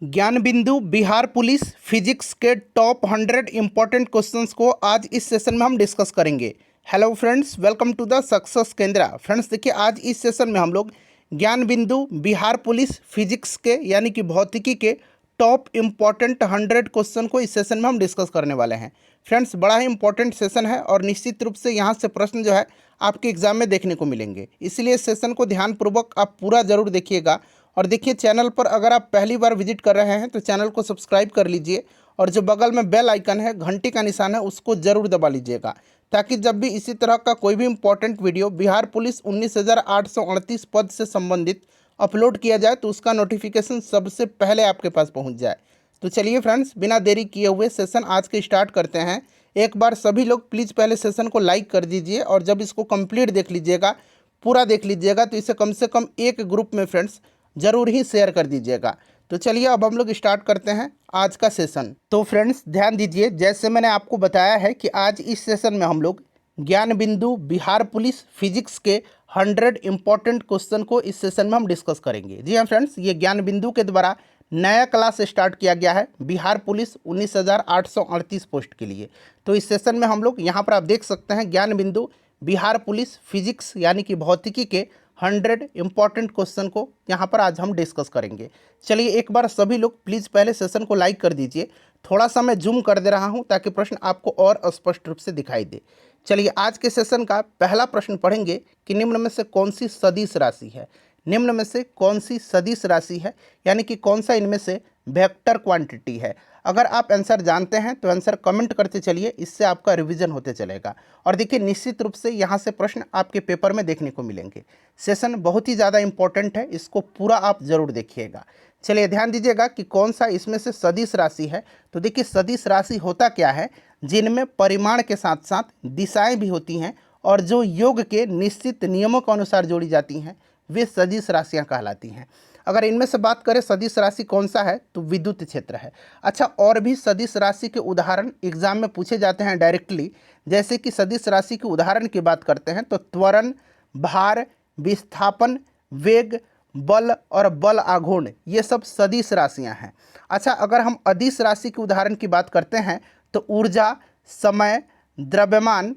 ज्ञान Bindu Bihar police physics के top 100 important questions को आज इस सेशन में हम डिस्कस करेंगे। Hello friends, welcome to the success Kendra. Friends देखिए, आज इस सेशन में हम लोग ज्ञान बिंदु बिहार पुलिस फिजिक्स के यानी कि भौतिकी के टॉप इंपॉर्टेंट 100 क्वेश्चन को इस सेशन में हम डिस्कस करने वाले हैं। फ्रेंड्स बड़ा ही इंपॉर्टेंट सेशन है और निश्चित रूप से यहाँ से प्रश्न जो है आपके एग्जाम में देखने को मिलेंगे, इसलिए इस सेशन को ध्यानपूर्वक आप पूरा जरूर देखिएगा। और देखिए, चैनल पर अगर आप पहली बार विजिट कर रहे हैं तो चैनल को सब्सक्राइब कर लीजिए और जो बगल में बेल आइकन है, घंटी का निशान है, उसको ज़रूर दबा लीजिएगा, ताकि जब भी इसी तरह का कोई भी इंपॉर्टेंट वीडियो बिहार पुलिस 19,838 पद से संबंधित अपलोड किया जाए तो उसका नोटिफिकेशन सबसे पहले आपके पास पहुंच जाए। तो चलिए फ्रेंड्स, बिना देरी किए हुए सेशन आज के स्टार्ट करते हैं। एक बार सभी लोग प्लीज़ पहले सेशन को लाइक कर दीजिए और जब इसको कंप्लीट देख लीजिएगा, पूरा देख लीजिएगा, तो इसे कम से कम एक ग्रुप में फ्रेंड्स ज़रूर ही शेयर कर दीजिएगा। तो चलिए अब हम लोग स्टार्ट करते हैं आज का सेशन। तो फ्रेंड्स ध्यान दीजिए, जैसे मैंने आपको बताया है कि आज इस सेशन में हम लोग ज्ञान बिंदु बिहार पुलिस फिजिक्स के 100 इंपॉर्टेंट क्वेश्चन को इस सेशन में हम डिस्कस करेंगे। जी हाँ फ्रेंड्स, ये ज्ञान बिंदु के द्वारा नया क्लास स्टार्ट किया गया है बिहार पुलिस 19,838 पोस्ट के लिए। तो इस सेशन में हम लोग यहाँ पर आप देख सकते हैं ज्ञान बिंदु बिहार पुलिस फिजिक्स यानी कि भौतिकी के 100 इंपॉर्टेंट क्वेश्चन को यहाँ पर आज हम डिस्कस करेंगे। चलिए एक बार सभी लोग प्लीज़ पहले सेशन को लाइक कर दीजिए। थोड़ा सा मैं जूम कर दे रहा हूँ ताकि प्रश्न आपको और स्पष्ट रूप से दिखाई दे। चलिए आज के सेशन का पहला प्रश्न पढ़ेंगे कि निम्न में से कौन सी सदिश राशि है। निम्न में से कौन सी सदिश राशि है, यानी कि कौन सा इनमें से वेक्टर क्वांटिटी है। अगर आप आंसर जानते हैं तो आंसर कमेंट करते चलिए, इससे आपका रिवीजन होते चलेगा। और देखिए, निश्चित रूप से यहाँ से प्रश्न आपके पेपर में देखने को मिलेंगे। सेशन बहुत ही ज़्यादा इंपॉर्टेंट है, इसको पूरा आप जरूर देखिएगा। चलिए ध्यान दीजिएगा कि कौन सा इसमें से सदिश राशि है। तो देखिए, सदिश राशि होता क्या है, जिनमें परिमाण के साथ साथ दिशाएं भी होती हैं और जो योग के निश्चित नियमों के अनुसार जोड़ी जाती हैं, वे सदिश राशियाँ कहलाती हैं। अगर इनमें से बात करें सदिश राशि कौन सा है, तो विद्युत क्षेत्र है। अच्छा, और भी सदिश राशि के उदाहरण एग्जाम में पूछे जाते हैं डायरेक्टली। जैसे कि सदिश राशि के उदाहरण की बात करते हैं तो त्वरण, भार, विस्थापन, वेग, बल और बल आघूर्ण, ये सब सदिश राशियां हैं। अच्छा, अगर हम अदिश राशि के उदाहरण की बात करते हैं तो ऊर्जा, समय, द्रव्यमान,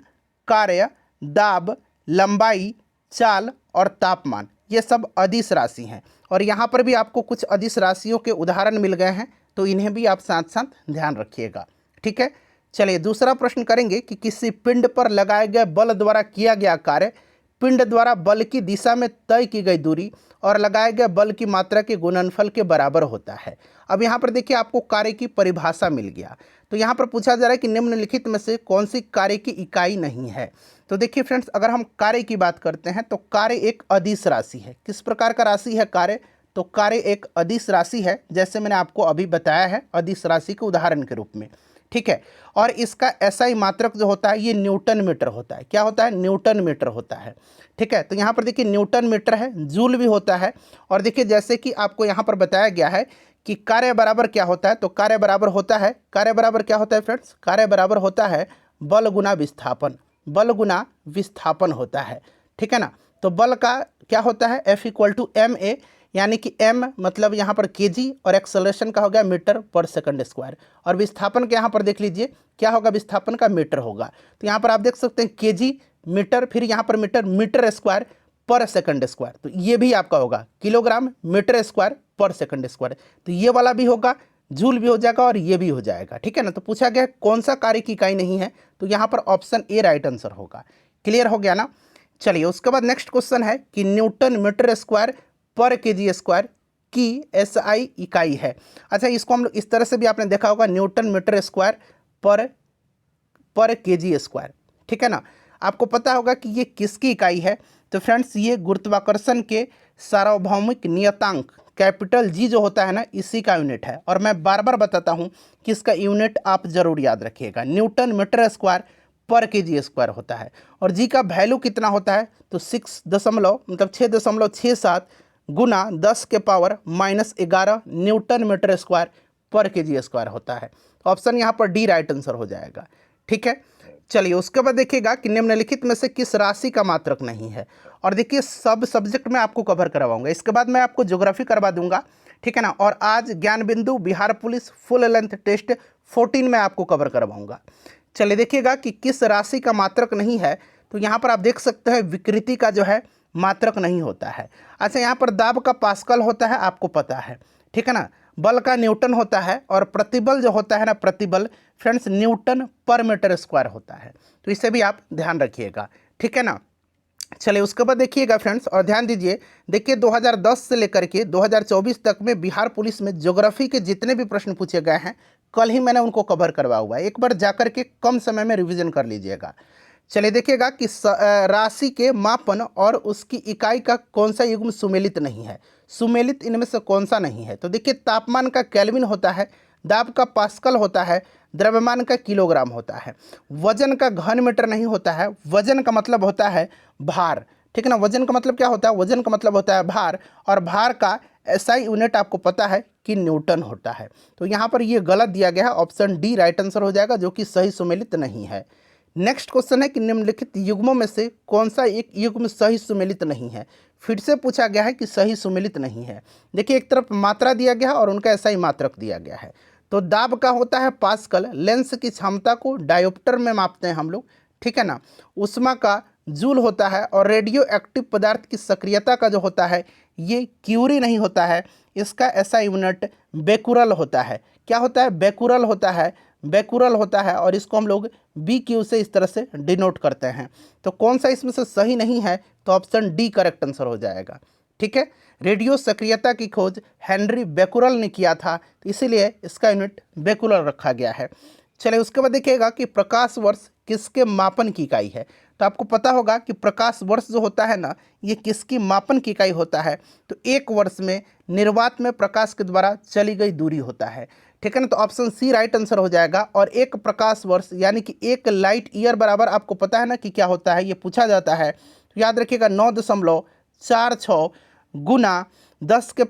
कार्य, दाब, लंबाई, चाल और तापमान, ये सब अदिश राशि हैं। और यहाँ पर भी आपको कुछ अदिश राशियों के उदाहरण मिल गए हैं, तो इन्हें भी आप साथ साथ ध्यान रखिएगा। ठीक है, चलिए दूसरा प्रश्न करेंगे कि किसी पिंड पर लगाए गए बल द्वारा किया गया कार्य पिंड द्वारा बल की दिशा में तय की गई दूरी और लगाए गए बल की मात्रा के गुणनफल के बराबर होता है। अब यहाँ पर देखिए, आपको कार्य की परिभाषा मिल गया। तो यहाँ पर पूछा जा रहा है कि निम्नलिखित में से कौन सी कार्य की इकाई नहीं है। तो देखिए फ्रेंड्स, अगर हम कार्य की बात करते हैं तो कार्य एक अदिश राशि है। किस प्रकार का राशि है कार्य, तो कार्य एक अदिश राशि है, जैसे मैंने आपको अभी बताया है, अदिश राशि के उदाहरण के रूप में। ठीक है, और इसका एसआई मात्रक जो होता है ये न्यूटन मीटर होता है। क्या होता है, न्यूटन मीटर होता है। ठीक है, तो यहाँ पर देखिए न्यूटन मीटर है, जूल भी होता है। और देखिए, जैसे कि आपको यहाँ पर बताया गया है कि कार्य बराबर क्या होता है, तो कार्य बराबर होता है, कार्य बराबर क्या होता है फ्रेंड्स, कार्य बराबर होता है बल गुना विस्थापन, बल गुना विस्थापन होता है। ठीक है ना, तो बल का क्या होता है, F=ma, यानी कि m मतलब यहाँ पर kg और एक्सेलरेशन का हो गया मीटर पर सेकंड स्क्वायर। और विस्थापन के यहाँ पर देख लीजिए क्या होगा, विस्थापन का मीटर होगा। तो यहाँ पर आप देख सकते हैं kg मीटर, फिर यहाँ पर मीटर, मीटर स्क्वायर पर सेकंड स्क्वायर, तो ये भी आपका होगा किलोग्राम मीटर स्क्वायर पर सेकंड स्क्वायर। तो ये वाला भी होगा, जूल भी हो जाएगा और ये भी हो जाएगा। ठीक है ना, तो पूछा गया कौन सा कार्य की इकाई नहीं है, तो यहाँ पर ऑप्शन ए राइट आंसर होगा। क्लियर हो गया ना। चलिए उसके बाद नेक्स्ट क्वेश्चन है कि न्यूटन मीटर स्क्वायर पर केजी स्क्वायर की एसआई इकाई है। अच्छा, इसको हम लोग इस तरह से भी आपने देखा होगा, न्यूटन मीटर स्क्वायर पर केजी स्क्वायर। ठीक है ना, आपको पता होगा कि ये किसकी इकाई है। तो फ्रेंड्स, ये गुरुत्वाकर्षण के सार्वभौमिक नियतांक कैपिटल जी जो होता है ना, इसी का यूनिट है। और मैं बार बार बताता हूँ कि इसका यूनिट आप जरूर याद रखिएगा, न्यूटन मीटर स्क्वायर पर केजी स्क्वायर होता है। और जी का वैल्यू कितना होता है, तो 6.67 गुना 10 के पावर -11 न्यूटन मीटर स्क्वायर पर केजी स्क्वायर होता है। ऑप्शन यहाँ पर डी राइट आंसर हो जाएगा। ठीक है, चलिए उसके बाद देखिएगा कि निम्नलिखित में से किस राशि का मात्रक नहीं है। और देखिए, सब सब्जेक्ट में आपको कवर करवाऊंगा, इसके बाद मैं आपको ज्योग्राफी करवा दूंगा। ठीक है ना। और आज Gyan Bindu Bihar police full length test 14 में आपको कवर करवाऊंगा। चलिए देखिएगा कि किस राशि का मात्रक नहीं है। तो यहाँ पर आप देख सकते हैं विकृति का जो है मात्रक नहीं होता है। अच्छा, यहाँ पर दाब का पास्कल होता है, आपको पता है, ठीक है ना। बल का न्यूटन होता है और प्रतिबल जो होता है ना, प्रतिबल फ्रेंड्स न्यूटन पर मीटर स्क्वायर होता है। तो इसे भी आप ध्यान रखिएगा, ठीक है ना। चलिए उसके बाद देखिएगा फ्रेंड्स, और ध्यान दीजिए, देखिए 2010 से लेकर के 2024 तक में बिहार पुलिस में ज्योग्राफी के जितने भी प्रश्न पूछे गए हैं, कल ही मैंने उनको कवर करवाया हुआ है। एक बार जाकर के कम समय में रिवीजन कर लीजिएगा। चलिए देखिएगा कि राशि के मापन और उसकी इकाई का कौन सा युग्म सुमेलित नहीं है। सुमेलित इनमें से कौन सा नहीं है? तो देखिए, तापमान का केल्विन होता है, दाब का पास्कल होता है, द्रव्यमान का किलोग्राम होता है, वजन का घन मीटर नहीं होता है। वजन का मतलब होता है भार, ठीक है ना। वजन का मतलब क्या होता है? वजन का मतलब होता है भार, और भार का एसआई यूनिट आपको पता है कि न्यूटन होता है। तो यहाँ पर ये गलत दिया गया है, ऑप्शन डी राइट आंसर हो जाएगा, जो कि सही सुमेलित नहीं है। नेक्स्ट क्वेश्चन है कि निम्नलिखित युग्मों में से कौन सा एक युग्म सही सुमेलित नहीं है। फिर से पूछा गया है कि सही सुमेलित नहीं है। देखिए, एक तरफ मात्रा दिया गया है और उनका ऐसा ही मात्रक दिया गया है। तो दाब का होता है पास्कल, लेंस की क्षमता को डायोप्टर में मापते हैं हम लोग, ठीक है ना। उष्मा का जूल होता है, और रेडियो एक्टिव पदार्थ की सक्रियता का जो होता है ये क्यूरी नहीं होता है, इसका ऐसा यूनिट बेकुरल होता है। क्या होता है? बेकुरल होता है, बेकुरल होता है, और इसको हम लोग बी क्यू से इस तरह से डिनोट करते हैं। तो कौन सा इसमें से सही नहीं है? तो ऑप्शन डी करेक्ट आंसर हो जाएगा, ठीक है। रेडियो सक्रियता की खोज हेनरी बेकुरल ने किया था, तो इसीलिए इसका यूनिट बेकुरल रखा गया है। चलिए उसके बाद देखिएगा कि प्रकाश वर्ष किसके मापन की इकाई है। तो आपको पता होगा कि प्रकाश वर्ष जो होता है ना, ये किसकी मापन की इकाई होता है? तो एक वर्ष में निर्वात में प्रकाश के द्वारा चली गई दूरी होता है, ठीक है ना। तो ऑप्शन सी राइट आंसर हो जाएगा। और एक प्रकाश वर्ष यानी कि एक लाइट ईयर बराबर आपको पता है ना कि क्या होता है, ये पूछा जाता है। तो याद रखिएगा 9.46 गुना 10 के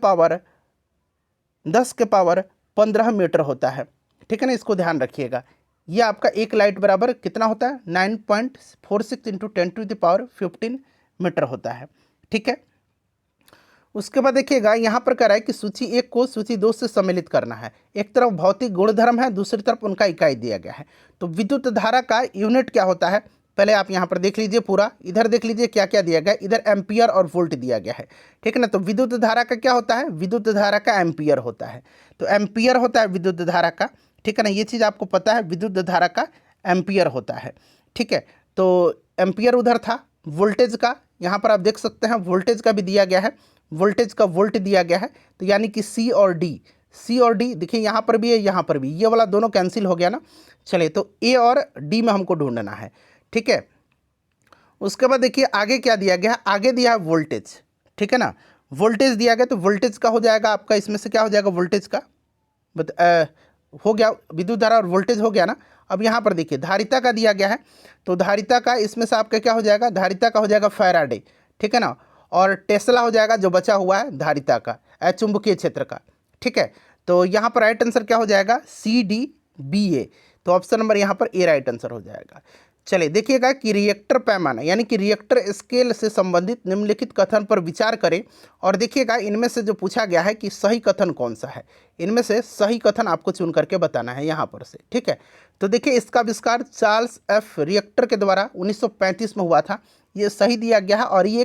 पावर 15 मीटर होता है, ठीक है ना। इसको ध्यान रखिएगा। ये आपका एक लाइट बराबर कितना होता है? 9.46 इंटू 10⁻15 मीटर होता है, ठीक है। उसके बाद देखिएगा यहाँ पर कह रहा है कि सूची 1 को सूची 2 से सम्मिलित करना है। एक तरफ भौतिक गुणधर्म है, दूसरी तरफ उनका इकाई दिया गया है। तो विद्युत धारा का यूनिट क्या होता है? पहले आप यहाँ पर देख लीजिए पूरा, इधर देख लीजिए क्या क्या दिया गया है। इधर एम्पियर और वोल्ट दिया गया है, ठीक है ना। तो विद्युत धारा का क्या होता है? विद्युत धारा का एम्पियर होता है। तो एम्पियर होता है विद्युत धारा का, ठीक है ना। ये चीज़ आपको पता है, विद्युत धारा का एम्पियर होता है, ठीक है। तो एम्पियर उधर था। वोल्टेज का यहाँ पर आप देख सकते हैं, वोल्टेज का भी दिया गया है, वोल्टेज का वोल्ट दिया गया है। तो यानी कि सी और डी देखिए, यहाँ पर भी है, यहाँ पर भी, ये वाला दोनों कैंसिल हो गया ना। चलिए, तो ए और डी में हमको ढूंढना है, ठीक है। उसके बाद देखिए आगे क्या दिया गया है? आगे दिया है वोल्टेज, ठीक है ना। वोल्टेज दिया गया, तो वोल्टेज का हो जाएगा आपका, इसमें से क्या हो जाएगा? वोल्टेज का हो गया, विद्युत धारा और वोल्टेज हो गया ना। अब यहाँ पर देखिए धारिता का दिया गया है, तो धारिता का इसमें से आपका क्या हो जाएगा? धारिता का हो जाएगा फैराडे, ठीक है ना। और टेस्ला हो जाएगा जो बचा हुआ है धारिता का, चुंबकीय क्षेत्र का, ठीक है। तो यहाँ पर राइट आंसर क्या हो जाएगा? CDBA। तो ऑप्शन नंबर यहाँ पर ए राइट आंसर हो जाएगा। चलिए देखिएगा कि रिएक्टर पैमाना यानी कि रिएक्टर स्केल से संबंधित निम्नलिखित कथन पर विचार करें, और देखिएगा इनमें से जो पूछा गया है कि सही कथन कौन सा है। इनमें से सही कथन आपको चुन करके बताना है यहाँ पर से, ठीक है। तो देखिए, इसका आविष्कार चार्ल्स एफ रिएक्टर के द्वारा 1935 में हुआ था, ये सही दिया गया है। और ये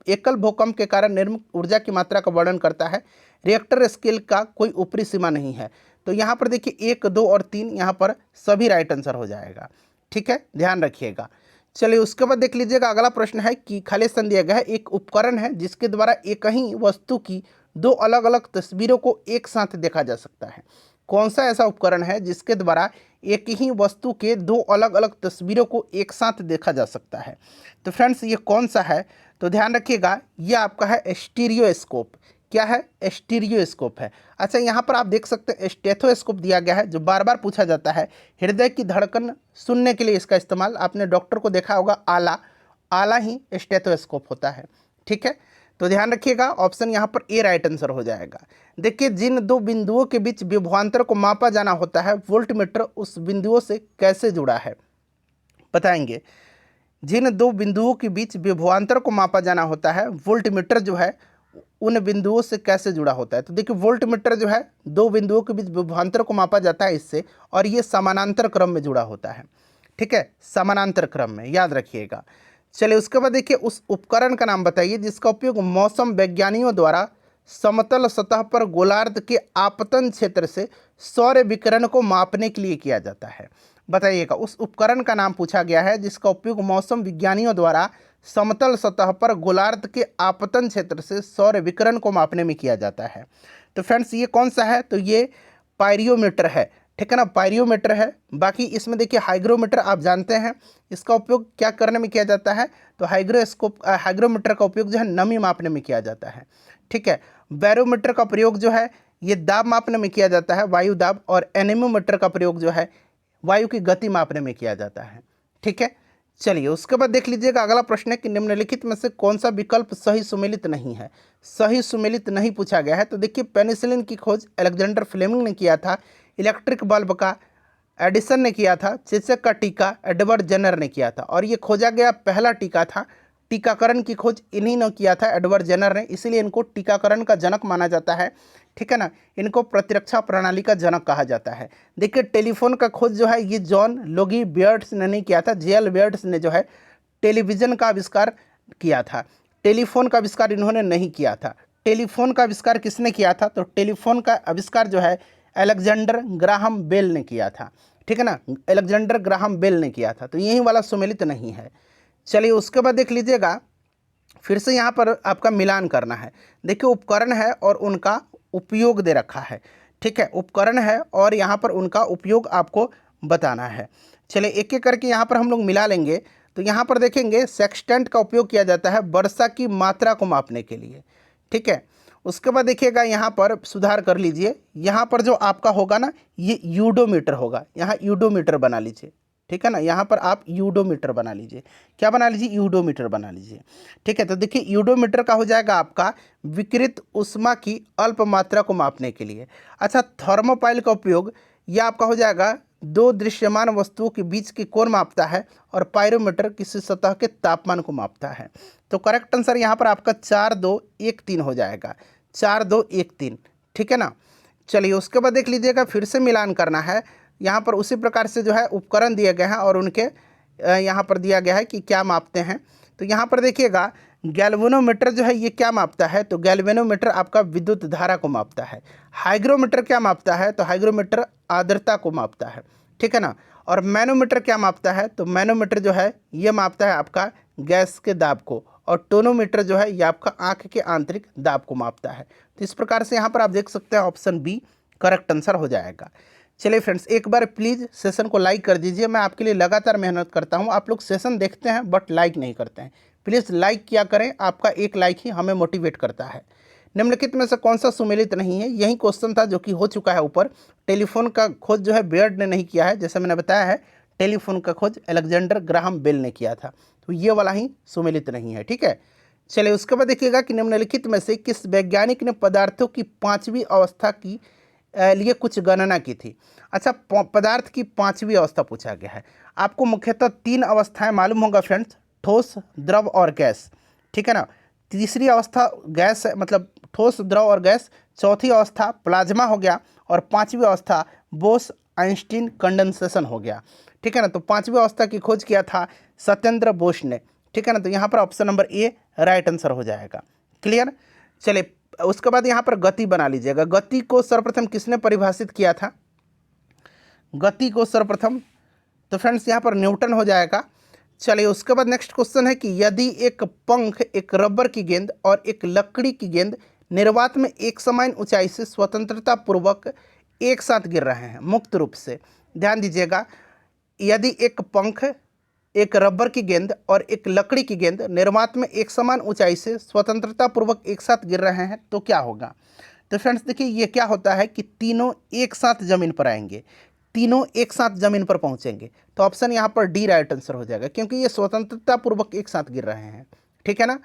एकल भूकंप के कारण निर्मित ऊर्जा की मात्रा का वर्णन करता है। रिएक्टर स्केल का कोई ऊपरी सीमा नहीं है। तो यहाँ पर देखिए 1, 2 और 3 यहाँ पर सभी राइट आंसर हो जाएगा, ठीक है, ध्यान रखिएगा। चलिए उसके बाद देख लीजिएगा, अगला प्रश्न है कि खाली स्थान दिया गया है, एक उपकरण है जिसके द्वारा एक ही वस्तु की 2 अलग अलग तस्वीरों को एक साथ देखा जा सकता है। कौन सा ऐसा उपकरण है जिसके द्वारा एक ही वस्तु के 2 अलग अलग तस्वीरों को एक साथ देखा जा सकता है? तो फ्रेंड्स ये कौन सा है? तो ध्यान रखिएगा, ये आपका है स्टीरियोस्कोप। क्या है? स्टीरियोस्कोप है। अच्छा, यहाँ पर आप देख सकते हैं स्टेथोस्कोप दिया गया है, जो बार बार पूछा जाता है। हृदय की धड़कन सुनने के लिए इसका इस्तेमाल, आपने डॉक्टर को देखा होगा, आला ही स्टेथोस्कोप होता है, ठीक है। तो ध्यान रखिएगा, ऑप्शन यहाँ पर ए राइट आंसर हो जाएगा। देखिए, जिन 2 बिंदुओं के बीच विभवांतर को मापा जाना होता है, वोल्टमीटर उस बिंदुओं से कैसे जुड़ा है? बताएंगे। जिन 2 बिंदुओं के बीच विभवांतर को मापा जाना होता है, वोल्टमीटर जो है उन बिंदुओं से कैसे जुड़ा होता है। तो देखिए वोल्ट मीटर जो है दो बिंदुओं के बीच विभवांतर को मापा जाता है इससे, और ये समानांतर क्रम में जुड़ा होता है। ठीक है, समानांतर क्रम में, याद रखिएगा। चलिए उसके बाद देखिए उस उपकरण का नाम बताइए जिसका उपयोग मौसम वैज्ञानिकों द्वारा समतल सतह पर गोलार्ध के आपतन क्षेत्र से सौर विकिरण को मापने के लिए किया जाता है। बताइएगा, उस उपकरण का नाम पूछा गया है जिसका उपयोग मौसम विज्ञानियों द्वारा समतल सतह पर गोलार्ध के आपतन क्षेत्र से सौर विकिरण को मापने में किया जाता है। तो फ्रेंड्स ये कौन सा है, तो ये पायरियोमीटर है। ठीक है ना, पायरियोमीटर है। बाकी इसमें देखिए हाइग्रोमीटर आप जानते हैं, इसका उपयोग क्या करने में किया जाता है, तो हाइग्रोमीटर का उपयोग जो है नमी मापने में किया जाता है। ठीक है, बैरोमीटर का प्रयोग जो है ये दाब मापने में किया जाता है, वायु दाब, और एनेमोमीटर का प्रयोग जो है वायु की गति मापने में किया जाता है। ठीक है, चलिए उसके बाद देख लीजिएगा अगला प्रश्न है कि निम्नलिखित में से कौन सा विकल्प सही सुमेलित नहीं है। सही सुमेलित नहीं पूछा गया है। तो देखिए पेनिसिलिन की खोज अलेक्जेंडर फ्लेमिंग ने किया था, इलेक्ट्रिक बल्ब का एडिसन ने किया था, चेचक का टीका एडवर्ड जेनर ने किया था, और ये खोजा गया पहला टीका था। टीकाकरण की खोज इन्हीं ने किया था, एडवर्ड जेनर ने, इसीलिए इनको टीकाकरण का जनक माना जाता है। ठीक है ना, इनको प्रतिरक्षा प्रणाली का जनक कहा जाता है। देखिए टेलीफोन का खोज जो है ये जॉन लोगी बियर्ड्स ने नहीं किया था, जेएल बियर्ड्स ने जो है टेलीविज़न का आविष्कार किया था। टेलीफोन का आविष्कार इन्होंने नहीं किया था। टेलीफोन का आविष्कार किसने किया था, तो टेलीफोन का आविष्कार जो है अलेक्जेंडर ग्राहम बेल ने किया था। ठीक है ना, अलेक्जेंडर ग्राहम बेल ने किया था, तो यही वाला सुमेलित नहीं है। चलिए उसके बाद देख लीजिएगा, फिर से यहाँ पर आपका मिलान करना है। देखिए उपकरण है और उनका उपयोग दे रखा है। ठीक है, उपकरण है और यहाँ पर उनका उपयोग आपको बताना है। चलिए एक एक करके यहाँ पर हम लोग मिला लेंगे। तो यहाँ पर देखेंगे सेक्सटेंट का उपयोग किया जाता है वर्षा की मात्रा को मापने के लिए। ठीक है, उसके बाद देखिएगा यहाँ पर सुधार कर लीजिए, यहाँ पर जो आपका होगा ना ये यूडोमीटर होगा, यहाँ यूडोमीटर बना लीजिए। ठीक है ना, यहाँ पर आप यूडोमीटर बना लीजिए। क्या बना लीजिए, यूडोमीटर बना लीजिए। ठीक है, तो देखिए यूडोमीटर का हो जाएगा आपका विकिरित ऊष्मा की अल्प मात्रा को मापने के लिए। अच्छा, थर्मोपाइल का उपयोग यह आपका हो जाएगा दो दृश्यमान वस्तुओं के बीच की कोण मापता है, और पायरोमीटर किसी सतह के तापमान को मापता है। तो करेक्ट आंसर यहाँ पर आपका 4213 हो जाएगा, 4213। ठीक है ना, चलिए उसके बाद देख लीजिएगा फिर से मिलान करना है। यहाँ पर उसी प्रकार से जो है उपकरण दिए गए हैं और उनके यहाँ पर दिया गया है कि क्या मापते हैं। तो यहाँ पर देखिएगा गैल्वेनोमीटर जो है ये क्या मापता है, तो गैल्वेनोमीटर आपका विद्युत धारा को मापता है। हाइग्रोमीटर क्या मापता है, तो हाइग्रोमीटर आर्द्रता को मापता है। ठीक है ना, और मैनोमीटर क्या मापता है, तो मैनोमीटर जो है ये मापता है आपका गैस के दाब को, और टोनोमीटर जो है ये आपका आँख के आंतरिक दाब को मापता है। तो इस प्रकार से यहाँ पर आप देख सकते हैं ऑप्शन बी करेक्ट आंसर हो जाएगा। चलिए फ्रेंड्स एक बार प्लीज़ सेशन को लाइक कर दीजिए, मैं आपके लिए लगातार मेहनत करता हूँ। आप लोग सेशन देखते हैं बट लाइक नहीं करते हैं, प्लीज़ लाइक किया करें, आपका एक लाइक ही हमें मोटिवेट करता है। निम्नलिखित में से कौन सा सुमेलित नहीं है, यही क्वेश्चन था जो कि हो चुका है ऊपर। टेलीफोन का खोज जो है बेयर्ड ने नहीं किया है, जैसे मैंने बताया है टेलीफोन का खोज अलेक्जेंडर ग्राहम बेल ने किया था, तो ये वाला ही सुमेलित नहीं है। ठीक है, चलिए उसके बाद देखिएगा कि निम्नलिखित में से किस वैज्ञानिक ने पदार्थों की पांचवी अवस्था की लिए कुछ गणना की थी। अच्छा, पदार्थ की पांचवी अवस्था पूछा गया है। आपको मुख्यतः तीन अवस्थाएं मालूम होगा फ्रेंड्स, ठोस, द्रव और गैस। ठीक है ना, तीसरी अवस्था गैस है, मतलब ठोस, द्रव और गैस। चौथी अवस्था प्लाज्मा हो गया, और पांचवी अवस्था बोस आइंस्टीन कंडेंसेशन हो गया। ठीक है ना, तो पांचवी अवस्था की खोज किया था सत्येंद्र बोस ने। ठीक है ना, तो यहाँ पर option number A right answer हो जाएगा। क्लियर। चलिए उसके बाद यहाँ पर गति बना लीजिएगा। गति को सर्वप्रथम किसने परिभाषित किया था, गति को सर्वप्रथम, तो फ्रेंड्स यहाँ पर न्यूटन हो जाएगा। चलिए उसके बाद नेक्स्ट क्वेश्चन है कि यदि एक पंख, एक रबर की गेंद और एक लकड़ी की गेंद निर्वात में एक समान ऊंचाई से स्वतंत्रता पूर्वक एक साथ गिर रहे हैं मुक्त रूप से, ध्यान दीजिएगा, यदि एक पंख, एक रबर की गेंद और एक लकड़ी की गेंद निर्वात में एक समान ऊंचाई से स्वतंत्रता पूर्वक एक साथ गिर रहे हैं तो क्या होगा। तो फ्रेंड्स देखिए ये क्या होता है कि तीनों एक साथ ज़मीन पर आएंगे, तीनों एक साथ ज़मीन पर पहुंचेंगे। तो ऑप्शन यहाँ पर डी राइट आंसर हो जाएगा, क्योंकि ये स्वतंत्रता पूर्वक एक साथ गिर रहे हैं। ठीक है ना,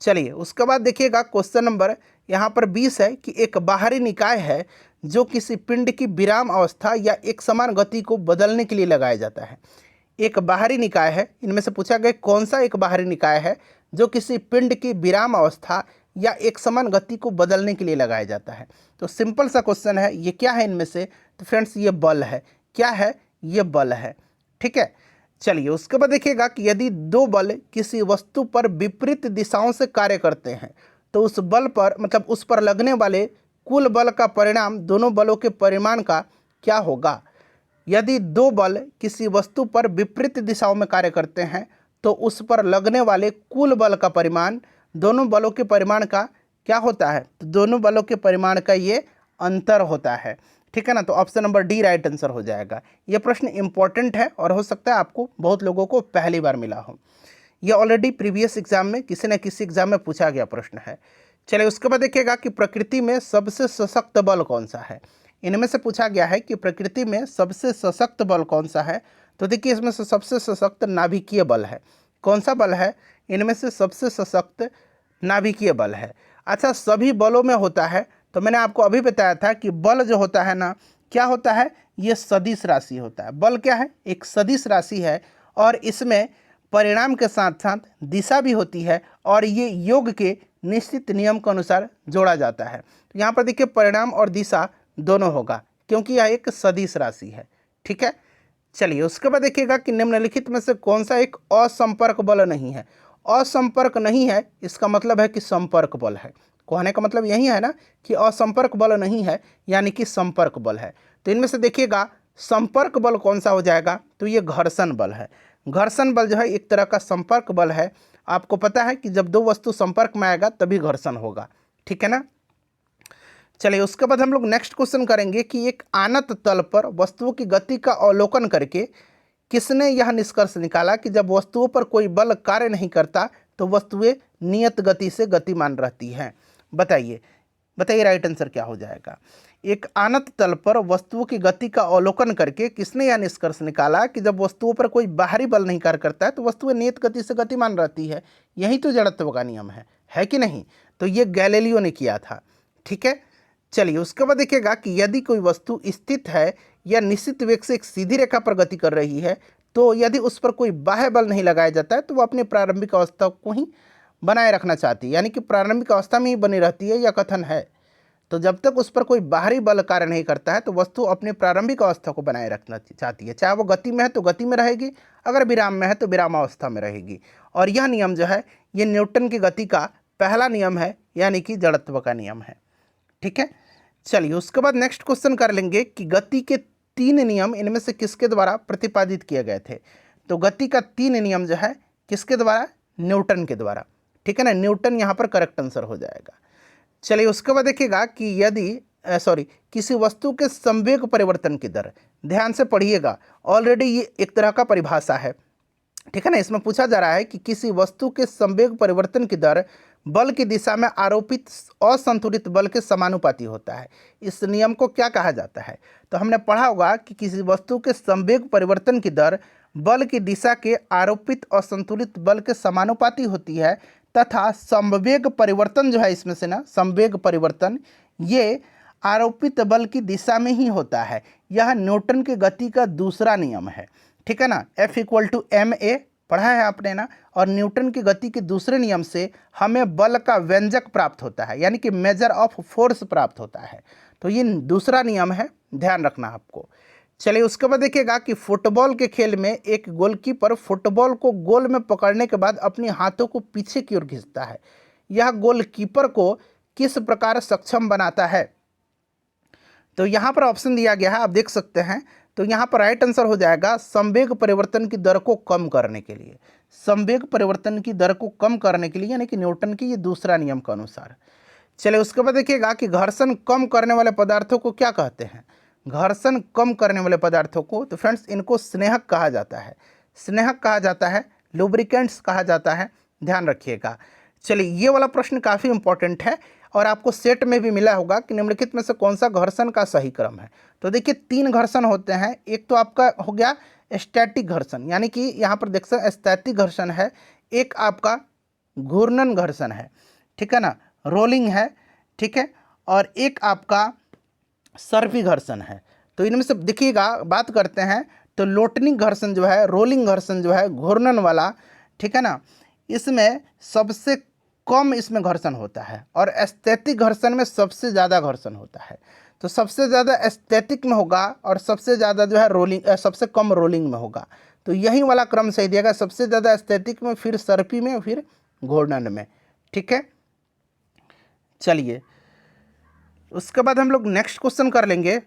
चलिए उसके बाद देखिएगा क्वेश्चन नंबर यहाँ पर 20 है कि एक बाहरी निकाय है जो किसी पिंड की विराम अवस्था या एक समान गति को बदलने के लिए लगाया जाता है। एक बाहरी निकाय है, इनमें से पूछा गया कौन सा एक बाहरी निकाय है जो किसी पिंड की विराम अवस्था या एक समान गति को बदलने के लिए लगाया जाता है। तो सिंपल सा क्वेश्चन है, ये क्या है इनमें से? तो फ्रेंड्स ये बल है। क्या है? ये बल है। ठीक है, चलिए उसके बाद देखिएगा कि यदि दो बल किसी वस्तु पर विपरीत दिशाओं से कार्य करते हैं तो उस बल पर मतलब उस पर लगने वाले कुल बल का परिणाम दोनों बलों के परिमाण का क्या होगा? यदि दो बल किसी वस्तु पर विपरीत दिशाओं में कार्य करते हैं तो उस पर लगने वाले कुल बल का परिमाण दोनों बलों के परिमाण का क्या होता है? तो दोनों बलों के परिमाण का ये अंतर होता है। ठीक है ना, तो option number D right answer हो जाएगा। ये प्रश्न इंपॉर्टेंट है और हो सकता है आपको बहुत लोगों को पहली बार मिला हो। ये ऑलरेडी प्रीवियस एग्जाम में किसी न किसी एग्जाम में पूछा गया प्रश्न है। चलिए उसके बाद देखिएगा कि प्रकृति में सबसे सशक्त बल कौन सा है? इनमें से पूछा गया है कि प्रकृति में सबसे सशक्त बल कौन सा है? तो देखिए इसमें से सबसे सशक्त नाभिकीय बल है। कौन सा बल है? इनमें से सबसे सशक्त नाभिकीय बल है। अच्छा, सभी बलों में होता है तो मैंने आपको अभी बताया था कि बल जो होता है ना, क्या होता है? ये सदिश राशि होता है। बल क्या है? एक सदिश राशि है और इसमें परिणाम के साथ साथ दिशा भी होती है और ये योग के निश्चित नियम के अनुसार जोड़ा जाता है। तो यहाँ पर देखिए परिणाम और दिशा दोनों होगा क्योंकि यह एक सदिश राशि है। ठीक है, चलिए उसके बाद देखिएगा कि निम्नलिखित में से कौन सा एक असंपर्क बल नहीं है? असंपर्क नहीं है इसका मतलब है कि संपर्क बल है। कहने का मतलब यही है ना कि असंपर्क बल नहीं है यानी कि संपर्क बल है। तो इनमें से देखिएगा संपर्क बल कौन सा हो जाएगा? तो ये घर्षण बल है। घर्षण बल जो है एक तरह का संपर्क बल है। आपको पता है कि जब दो वस्तु संपर्क में आएगा तभी घर्षण होगा। ठीक है ना, चलिए उसके बाद हम लोग नेक्स्ट क्वेश्चन करेंगे कि एक आनत तल पर वस्तुओं की गति का अवलोकन करके किसने यह निष्कर्ष निकाला कि जब वस्तुओं पर कोई बल कार्य नहीं करता तो वस्तुएं नियत गति से गतिमान रहती हैं? बताइए बताइए राइट आंसर क्या हो जाएगा? एक आनत तल पर वस्तुओं की गति का अवलोकन करके किसने यह निष्कर्ष निकाला कि जब वस्तुओं पर कोई बाहरी बल नहीं कार्य करता है तो वस्तुएं नियत गति से गतिमान रहती है। यही तो जड़त्व का नियम है कि नहीं? तो ये गैलीलियो ने किया था। ठीक है, चलिए उसके बाद देखिएगा कि यदि कोई वस्तु स्थित है या निश्चित वेग से एक सीधी रेखा पर गति कर रही है तो यदि उस पर कोई बाह्य बल नहीं लगाया जाता है तो वो अपनी प्रारंभिक अवस्था को ही बनाए रखना चाहती है, यानी कि प्रारंभिक अवस्था में ही बनी रहती है। यह कथन है। तो जब तक उस पर कोई बाहरी बल कार्य नहीं करता है तो वस्तु अपनी प्रारंभिक अवस्था को बनाए रखना चाहती है। चाहे वो गति में है तो गति में रहेगी, अगर विराम में है तो विराम अवस्था में रहेगी। और यह नियम जो है ये न्यूटन की गति का पहला नियम है, यानी कि जड़त्व का नियम है। ठीक है, चलिए उसके बाद नेक्स्ट क्वेश्चन कर लेंगे कि गति के तीन नियम इनमें से किसके द्वारा प्रतिपादित किए गए थे? तो गति का तीन नियम जो है किसके द्वारा? न्यूटन के द्वारा। ठीक है ना, न्यूटन यहाँ पर करेक्ट आंसर हो जाएगा। चलिए उसके बाद देखिएगा कि यदि किसी वस्तु के संवेग परिवर्तन की दर, ध्यान से पढ़िएगा, ऑलरेडी ये एक तरह का परिभाषा है। ठीक है ना, इसमें पूछा जा रहा है कि किसी वस्तु के संवेग परिवर्तन की दर बल की दिशा में आरोपित असंतुलित बल के समानुपाती होता है। इस नियम को क्या कहा जाता है? तो हमने पढ़ा होगा कि किसी वस्तु के संवेग परिवर्तन की दर बल की दिशा के आरोपित असंतुलित बल के समानुपाती होती है तथा संवेग परिवर्तन जो है इसमें से ना, संवेग परिवर्तन ये आरोपित बल की दिशा में ही होता है। यह न्यूटन की गति का दूसरा नियम है। ठीक है ना, F=ma पढ़ा है आपने ना। और न्यूटन की गति के दूसरे नियम से हमें बल का व्यंजक प्राप्त होता है, यानी कि मेजर ऑफ फोर्स प्राप्त होता है। तो ये दूसरा नियम है, ध्यान रखना आपको। चलिए उसके बाद देखिएगा कि फुटबॉल के खेल में एक गोलकीपर फुटबॉल को गोल में पकड़ने के बाद अपने हाथों को पीछे की ओर खींचता है। यह गोलकीपर को किस प्रकार सक्षम बनाता है? तो यहाँ पर ऑप्शन दिया गया है, आप देख सकते हैं। तो यहाँ पर राइट आंसर हो जाएगा संवेग परिवर्तन की दर को कम करने के लिए। संवेग परिवर्तन की दर को कम करने के लिए, यानी कि न्यूटन की ये दूसरा नियम के अनुसार। चलिए उसके बाद देखिएगा कि घर्षण कम करने वाले पदार्थों को क्या कहते हैं? घर्षण कम करने वाले पदार्थों को, तो फ्रेंड्स इनको स्नेहक कहा जाता है। स्नेहक कहा जाता है, लुब्रिकेंट्स कहा जाता है, ध्यान रखिएगा। चलिए ये वाला प्रश्न काफ़ी इंपॉर्टेंट है और आपको सेट में भी मिला होगा कि निम्नलिखित में से कौन सा घर्षण का सही क्रम है? तो देखिए तीन घर्षण होते हैं। एक तो आपका हो गया स्टैटिक घर्षण, यानी कि यहाँ पर देख सकते स्थैतिक घर्षण है। एक आपका घूर्णन घर्षण है, ठीक है ना, रोलिंग है, ठीक है। और एक आपका सर्पी घर्षण है। तो इनमें से देखिएगा बात करते हैं तो लोटनिक घर्षण जो है, रोलिंग घर्षण जो है, घूर्णन वाला, ठीक है ना, इसमें सबसे कम इसमें घर्षण होता है और स्थैतिक घर्षण में सबसे ज़्यादा घर्षण होता है। तो सबसे ज़्यादा स्थैतिक में होगा और सबसे ज़्यादा जो है रोलिंग सबसे कम रोलिंग में होगा। तो यही वाला क्रम सही दिएगा, सबसे ज़्यादा स्थैतिक में, फिर सर्पी में, फिर घूर्णन में। ठीक है, चलिए उसके बाद हम लोग नेक्स्ट क्वेश्चन कर लेंगे।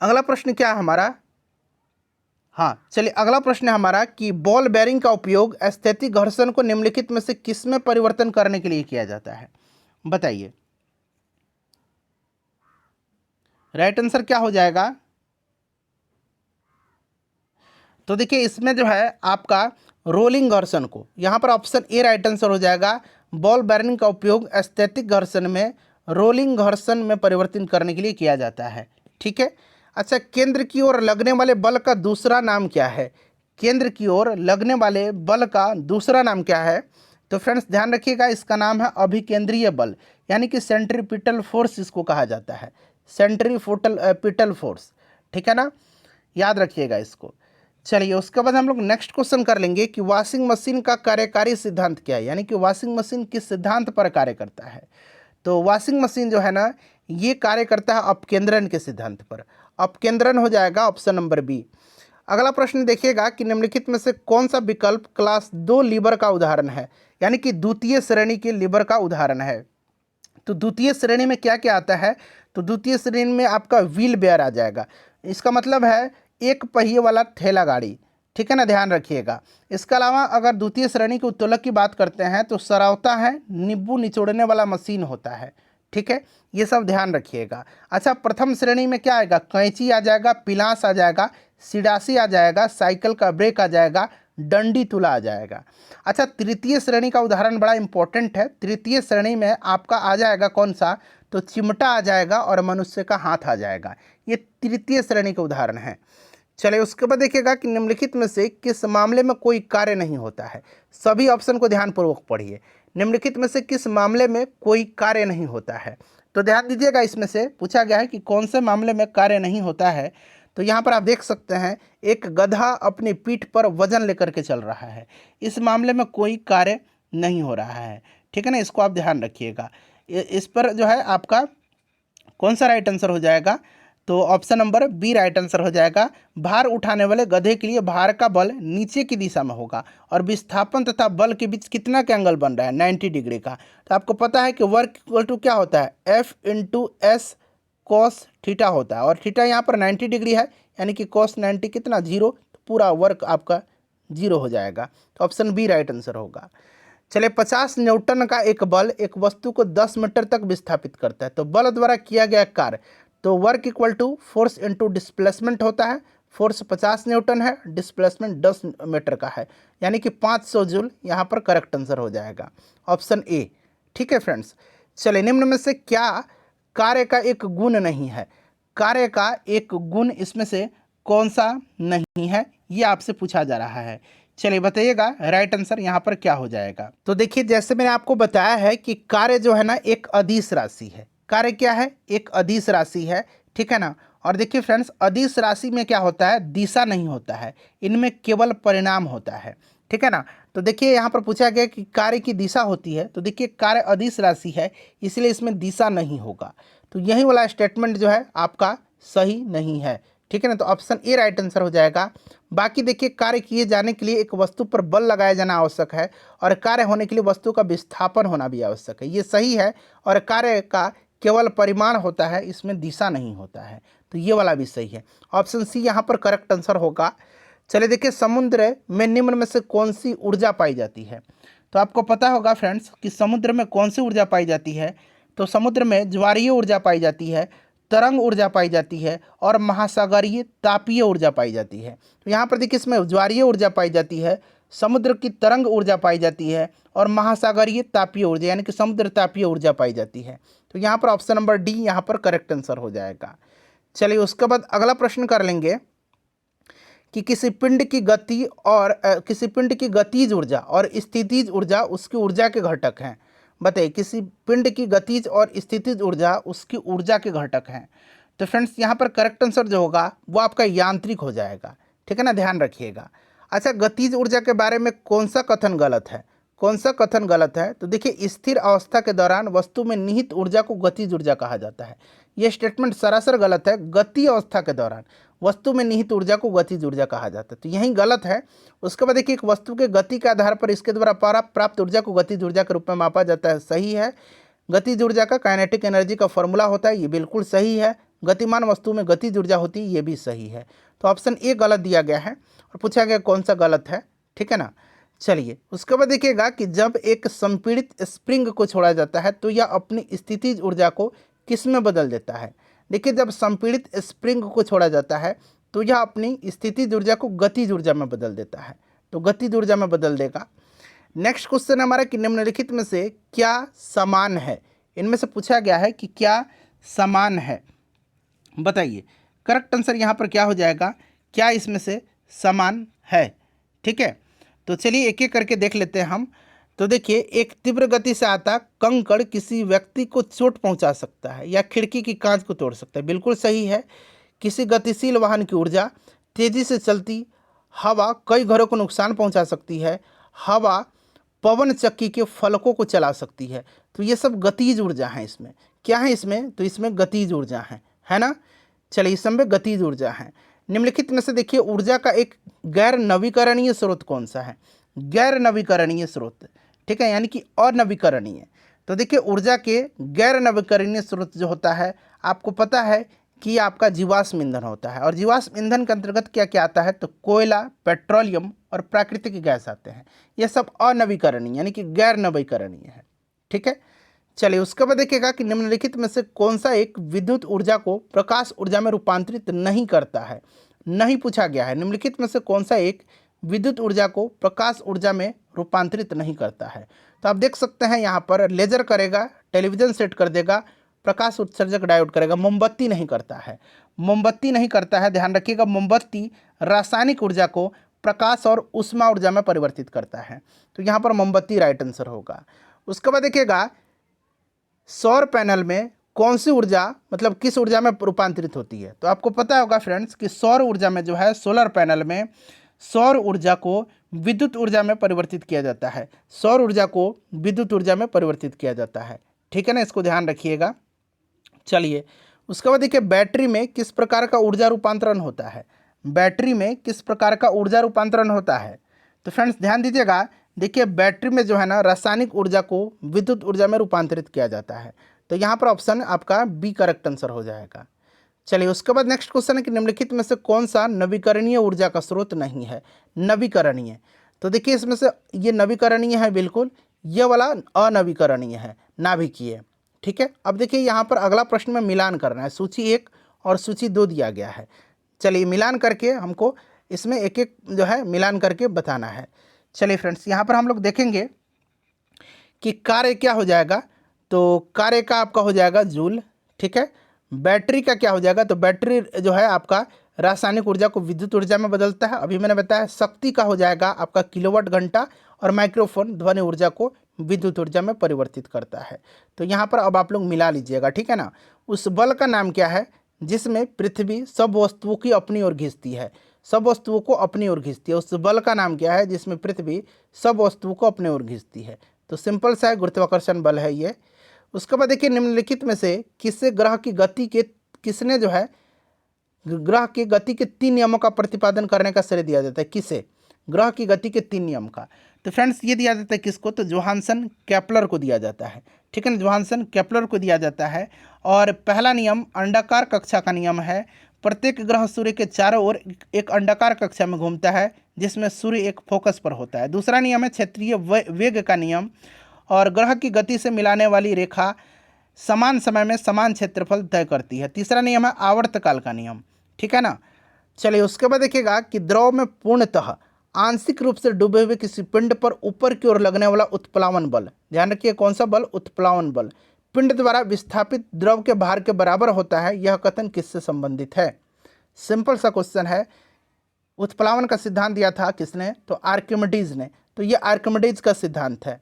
अगला प्रश्न क्या है हमारा, हाँ चलिए अगला प्रश्न है हमारा कि बॉल बेयरिंग का उपयोग स्थैतिक घर्षण को निम्नलिखित में से किस में परिवर्तन करने के लिए किया जाता है, बताइए। राइट आंसर क्या हो जाएगा, तो देखिए इसमें जो है आपका रोलिंग घर्षण को, यहाँ पर ऑप्शन ए राइट आंसर हो जाएगा। बॉल बेयरिंग का उपयोग स्थैतिक घर्षण में रोलिंग घर्षण में परिवर्तन करने के लिए किया जाता है। ठीक है, अच्छा केंद्र की ओर लगने वाले बल का दूसरा नाम क्या है, केंद्र की ओर लगने वाले बल का दूसरा नाम क्या है, तो फ्रेंड्स ध्यान रखिएगा इसका नाम है अभिकेंद्रीय बल, यानी कि सेंट्रीपिटल फोर्स इसको कहा जाता है, सेंट्रीपिटल फोर्स। ठीक है ना, याद रखिएगा इसको। चलिए उसके बाद हम लोग नेक्स्ट क्वेश्चन कर लेंगे कि वॉशिंग मशीन का कार्यकारी सिद्धांत क्या है, यानी कि वॉशिंग मशीन किस सिद्धांत पर कार्य करता है। तो वॉशिंग मशीन जो है ना ये कार्य करता है अपकेंद्रन के सिद्धांत पर, अपकेंद्रन हो जाएगा ऑप्शन नंबर बी। अगला प्रश्न देखिएगा कि निम्नलिखित में से कौन सा विकल्प क्लास 2 लीवर का उदाहरण है, यानी कि द्वितीय श्रेणी के लीवर का उदाहरण है। तो द्वितीय श्रेणी में क्या क्या आता है, तो द्वितीय श्रेणी में आपका व्हील बेयर आ जाएगा, इसका मतलब है एक पहिए वाला ठेला गाड़ी। ठीक है ना, ध्यान रखिएगा। इसके अलावा अगर द्वितीय श्रेणी के उत्तोलक की बात करते हैं तो सरावता है, नींबू निचोड़ने वाला मशीन होता है। ठीक है, ये सब ध्यान रखिएगा। अच्छा प्रथम श्रेणी में क्या आएगा, कैंची आ जाएगा, पिलास आ जाएगा, सिडासी आ जाएगा, साइकिल का ब्रेक आ जाएगा, डंडी तुला आ जाएगा। अच्छा तृतीय श्रेणी का उदाहरण बड़ा इंपॉर्टेंट है, तृतीय श्रेणी में आपका आ जाएगा कौन सा, तो चिमटा आ जाएगा और मनुष्य का हाथ आ जाएगा, ये तृतीय श्रेणी के उदाहरण हैं। चलिए उसके बाद देखिएगा कि निम्नलिखित में से किस मामले में कोई कार्य नहीं होता है, सभी ऑप्शन को ध्यानपूर्वक पढ़िए। निम्नलिखित में से किस मामले में कोई कार्य नहीं होता है, तो ध्यान दीजिएगा इसमें से पूछा गया है कि कौन से मामले में कार्य नहीं होता है। तो यहाँ पर आप देख सकते हैं एक गधा अपनी पीठ पर वजन लेकर के चल रहा है, इस मामले में कोई कार्य नहीं हो रहा है। ठीक है ना, इसको आप ध्यान रखिएगा। इस पर जो है आपका कौन सा राइट आंसर हो जाएगा, तो option number B right answer हो जाएगा। भार उठाने वाले गधे के लिए भार का बल नीचे की दिशा में होगा और विस्थापन तथा बल के बीच कितना का एंगल बन रहा है, 90 डिग्री का। तो आपको पता है कि वर्क इक्वल टू क्या होता है, F into S cos theta होता है, और थीटा यहाँ पर 90 डिग्री है, यानी कि कॉस 90 कितना 0, तो पूरा वर्क आपका 0 हो जाएगा। तो ऑप्शन बी राइट आंसर होगा। चलिए 50 न्यूटन का एक बल एक वस्तु को 10 मीटर तक विस्थापित करता है, तो बल द्वारा किया गया कार्य, तो work equal to force into displacement होता है। फोर्स 50 न्यूटन है, डिस्प्लेसमेंट 10 मीटर का है, यानी कि 500 जूल यहाँ पर करेक्ट आंसर हो जाएगा, ऑप्शन ए। ठीक है फ्रेंड्स, चलिए निम्न में से क्या कार्य का एक गुण नहीं है, कार्य का एक गुण इसमें से कौन सा नहीं है, ये आपसे पूछा जा रहा है। चलिए बताइएगा राइट आंसर यहाँ पर क्या हो जाएगा। तो देखिए जैसे मैंने आपको बताया है कि कार्य जो है ना एक अदिश राशि है, कार्य क्या है, एक अदिश राशि है। ठीक है ना, और देखिए फ्रेंड्स अदिश राशि में क्या होता है, दिशा नहीं होता है, इनमें केवल परिणाम होता है। ठीक है ना, तो देखिए यहाँ पर पूछा गया कि कार्य की दिशा होती है, तो देखिए कार्य अदिश राशि है इसलिए इसमें दिशा नहीं होगा, तो यही वाला स्टेटमेंट जो है आपका सही नहीं है। ठीक है ना, तो ऑप्शन ए राइट आंसर हो जाएगा। बाकी देखिए कार्य किए जाने के लिए एक वस्तु पर बल लगाया जाना आवश्यक है और कार्य होने के लिए वस्तु का विस्थापन होना भी आवश्यक है, ये सही है। और कार्य का केवल परिमाण होता है, इसमें दिशा नहीं होता है, तो ये वाला भी सही है, ऑप्शन सी यहाँ पर करेक्ट आंसर होगा। चलिए देखिए समुद्र में निम्न में से कौन सी ऊर्जा पाई जाती है, तो आपको पता होगा फ्रेंड्स कि समुद्र में कौन सी ऊर्जा पाई जाती है, तो समुद्र में ज्वारीय ऊर्जा पाई जाती है, तरंग ऊर्जा पाई जाती है और महासागरीय तापीय ऊर्जा पाई जाती है। तो यहाँ पर देखिए इसमें ज्वारीय ऊर्जा पाई जाती है, समुद्र की तरंग ऊर्जा पाई जाती है और महासागरीय तापीय ऊर्जा यानी कि समुद्र तापीय ऊर्जा पाई जाती है। तो यहाँ पर ऑप्शन नंबर डी यहाँ पर करेक्ट आंसर हो जाएगा। चलिए उसके बाद अगला प्रश्न कर लेंगे कि किसी पिंड की गति और किसी पिंड की गतिज ऊर्जा और स्थितिज ऊर्जा उसकी ऊर्जा के घटक हैं। बताइए किसी पिंड की गतिज और स्थितिज ऊर्जा उसकी ऊर्जा के घटक हैं। तो फ्रेंड्स यहाँ पर करेक्ट आंसर जो होगा वो आपका यांत्रिक हो जाएगा। ठीक है ना, ध्यान रखिएगा। अच्छा गतिज ऊर्जा के बारे में कौन सा कथन गलत है, कौन सा कथन गलत है? तो देखिए, स्थिर अवस्था के दौरान वस्तु में निहित ऊर्जा को गतिज ऊर्जा कहा जाता है। यह स्टेटमेंट सरासर गलत है। गति अवस्था के दौरान वस्तु में निहित ऊर्जा को गतिज ऊर्जा कहा जाता है, तो यही गलत है। उसके बाद देखिए, एक वस्तु के गति के आधार पर इसके द्वारा प्राप्त ऊर्जा को गतिज ऊर्जा के रूप में मापा जाता है, सही है। गतिज ऊर्जा का काइनेटिक एनर्जी का फॉर्मूला होता है, ये बिल्कुल सही है। गतिमान वस्तु में गतिज ऊर्जा होती है, ये भी सही है। तो ऑप्शन ए गलत दिया गया है और पूछा गया कौन सा गलत है, ठीक है ना। चलिए, उसके बाद देखिएगा कि जब एक संपीड़ित स्प्रिंग को छोड़ा जाता है तो यह अपनी स्थितिज ऊर्जा को किस में बदल देता है? देखिए, जब संपीड़ित स्प्रिंग को छोड़ा जाता है तो यह अपनी स्थितिज ऊर्जा को गतिज ऊर्जा में बदल देता है, तो गतिज ऊर्जा में बदल देगा। नेक्स्ट क्वेश्चन हमारा कि निम्नलिखित में से क्या समान है? इनमें से पूछा गया है कि क्या समान है, बताइए। करेक्ट आंसर यहाँ पर क्या हो जाएगा? क्या इसमें से समान है, ठीक है। तो चलिए एक एक करके देख लेते हैं हम। तो देखिए, एक तीव्र गति से आता कंकड़ किसी व्यक्ति को चोट पहुंचा सकता है या खिड़की की कांच को तोड़ सकता है, बिल्कुल सही है। किसी गतिशील वाहन की ऊर्जा, तेजी से चलती हवा कई घरों को नुकसान पहुंचा सकती है। हवा पवन चक्की के फलकों को चला सकती है, तो ये सब गतिज ऊर्जा है। इसमें क्या है? इसमें तो इसमें गतिज ऊर्जा है ना। चलिए, इस समय गतिज ऊर्जा है। निम्नलिखित में से देखिए, ऊर्जा का एक गैर नवीकरणीय स्रोत कौन सा है? गैर नवीकरणीय स्रोत, ठीक है, यानी कि अनवीकरणीय। तो देखिए, ऊर्जा के गैर नवीकरणीय स्रोत जो होता है, आपको पता है कि आपका जीवाश्म ईंधन होता है। और जीवाश्म ईंधन के अंतर्गत क्या क्या आता है? तो कोयला, पेट्रोलियम और प्राकृतिक गैस आते हैं। ये सब अनवीकरणीय यानी कि गैर नवीकरणीय है, ठीक है। चलिए, उसके बाद देखिएगा कि निम्नलिखित में से कौन सा एक विद्युत ऊर्जा को प्रकाश ऊर्जा में रूपांतरित नहीं करता है? नहीं पूछा गया है। निम्नलिखित में से कौन सा एक विद्युत ऊर्जा को प्रकाश ऊर्जा में रूपांतरित नहीं करता है? तो आप देख सकते हैं यहाँ पर लेजर करेगा, टेलीविजन सेट कर देगा, प्रकाश उत्सर्जक डायोड करेगा, मोमबत्ती नहीं करता है। मोमबत्ती नहीं करता है, ध्यान रखिएगा। मोमबत्ती रासायनिक ऊर्जा को प्रकाश और ऊष्मा ऊर्जा में परिवर्तित करता है, तो यहाँ पर मोमबत्ती राइट आंसर होगा। उसके बाद देखिएगा, सौर पैनल में कौन सी ऊर्जा मतलब किस ऊर्जा में रूपांतरित होती है? तो आपको पता होगा फ्रेंड्स कि सौर ऊर्जा में जो है, सोलर पैनल में सौर ऊर्जा को विद्युत ऊर्जा में परिवर्तित किया जाता है। सौर ऊर्जा को विद्युत ऊर्जा में परिवर्तित किया जाता है, ठीक है ना, इसको ध्यान रखिएगा। चलिए, उसके बाद देखिए, बैटरी में किस प्रकार का ऊर्जा रूपांतरण होता है? बैटरी में किस प्रकार का ऊर्जा रूपांतरण होता है? तो फ्रेंड्स ध्यान दीजिएगा, देखिए बैटरी में जो है ना, रासायनिक ऊर्जा को विद्युत ऊर्जा में रूपांतरित किया जाता है, तो यहाँ पर ऑप्शन आपका बी करेक्ट आंसर हो जाएगा। चलिए, उसके बाद नेक्स्ट क्वेश्चन है कि निम्नलिखित में से कौन सा नवीकरणीय ऊर्जा का स्रोत नहीं है? नवीकरणीय, तो देखिए इसमें से ये नवीकरणीय है बिल्कुल, ये वाला अनवीकरणीय है, नाभिकीय, ठीक है। अब देखिए यहाँ पर अगला प्रश्न में मिलान करना है, सूची 1 और सूची 2 दिया गया है। चलिए, मिलान करके हमको इसमें एक एक जो है मिलान करके बताना है। चलिए फ्रेंड्स, यहाँ पर हम लोग देखेंगे कि कार्य क्या हो जाएगा। तो कार्य का आपका हो जाएगा जूल, ठीक है। बैटरी का क्या हो जाएगा? तो बैटरी जो है आपका रासायनिक ऊर्जा को विद्युत ऊर्जा में बदलता है, अभी मैंने बताया। शक्ति का हो जाएगा आपका किलोवाट घंटा, और माइक्रोफोन ध्वनि ऊर्जा को विद्युत ऊर्जा में परिवर्तित करता है। तो यहाँ पर अब आप लोग मिला लीजिएगा, ठीक है ना। उस बल का नाम क्या है जिसमें पृथ्वी सब वस्तुओं की अपनी ओर खींचती है? सब वस्तुओं को अपनी ओर खींचती है, उस बल का नाम क्या है जिसमें पृथ्वी सब वस्तुओं को अपनी ओर खींचती है? तो सिंपल सा है, गुरुत्वाकर्षण बल है ये। उसके बाद देखिए, निम्नलिखित में से किससे ग्रह की गति के किसने जो है ग्रह की गति के 3 नियमों का प्रतिपादन करने का श्रेय दिया जाता है? किसे? ग्रह की गति के 3 नियम का। तो फ्रेंड्स ये दिया जाता है किसको? तो जोहानसन केपलर को दिया जाता है, ठीक है ना, जोहानसन केपलर को दिया जाता है। और पहला नियम अंडाकार कक्षा का नियम है। प्रत्येक ग्रह सूर्य के चारों ओर एक अंडाकार कक्षा में घूमता है, जिसमें सूर्य एक फोकस पर होता है। दूसरा नियम है क्षेत्रीय वेग का नियम, और ग्रह की गति से मिलाने वाली रेखा समान समय में समान क्षेत्रफल तय करती है। तीसरा नियम है आवर्तकाल का नियम, ठीक है ना। चलिए, उसके बाद देखिएगा कि द्रव में पूर्णतः आंशिक रूप से डूबे हुए किसी पिंड पर ऊपर की ओर लगने वाला उत्प्लावन बल, ध्यान रखिए कौन सा बल? उत्प्लावन बल, पिंड द्वारा विस्थापित द्रव के भार के बराबर होता है। यह कथन किससे संबंधित है? सिंपल सा क्वेश्चन है। उत्प्लावन का सिद्धांत दिया था किसने? तो आर्किमिडीज ने। तो यह आर्किमिडीज का सिद्धांत है,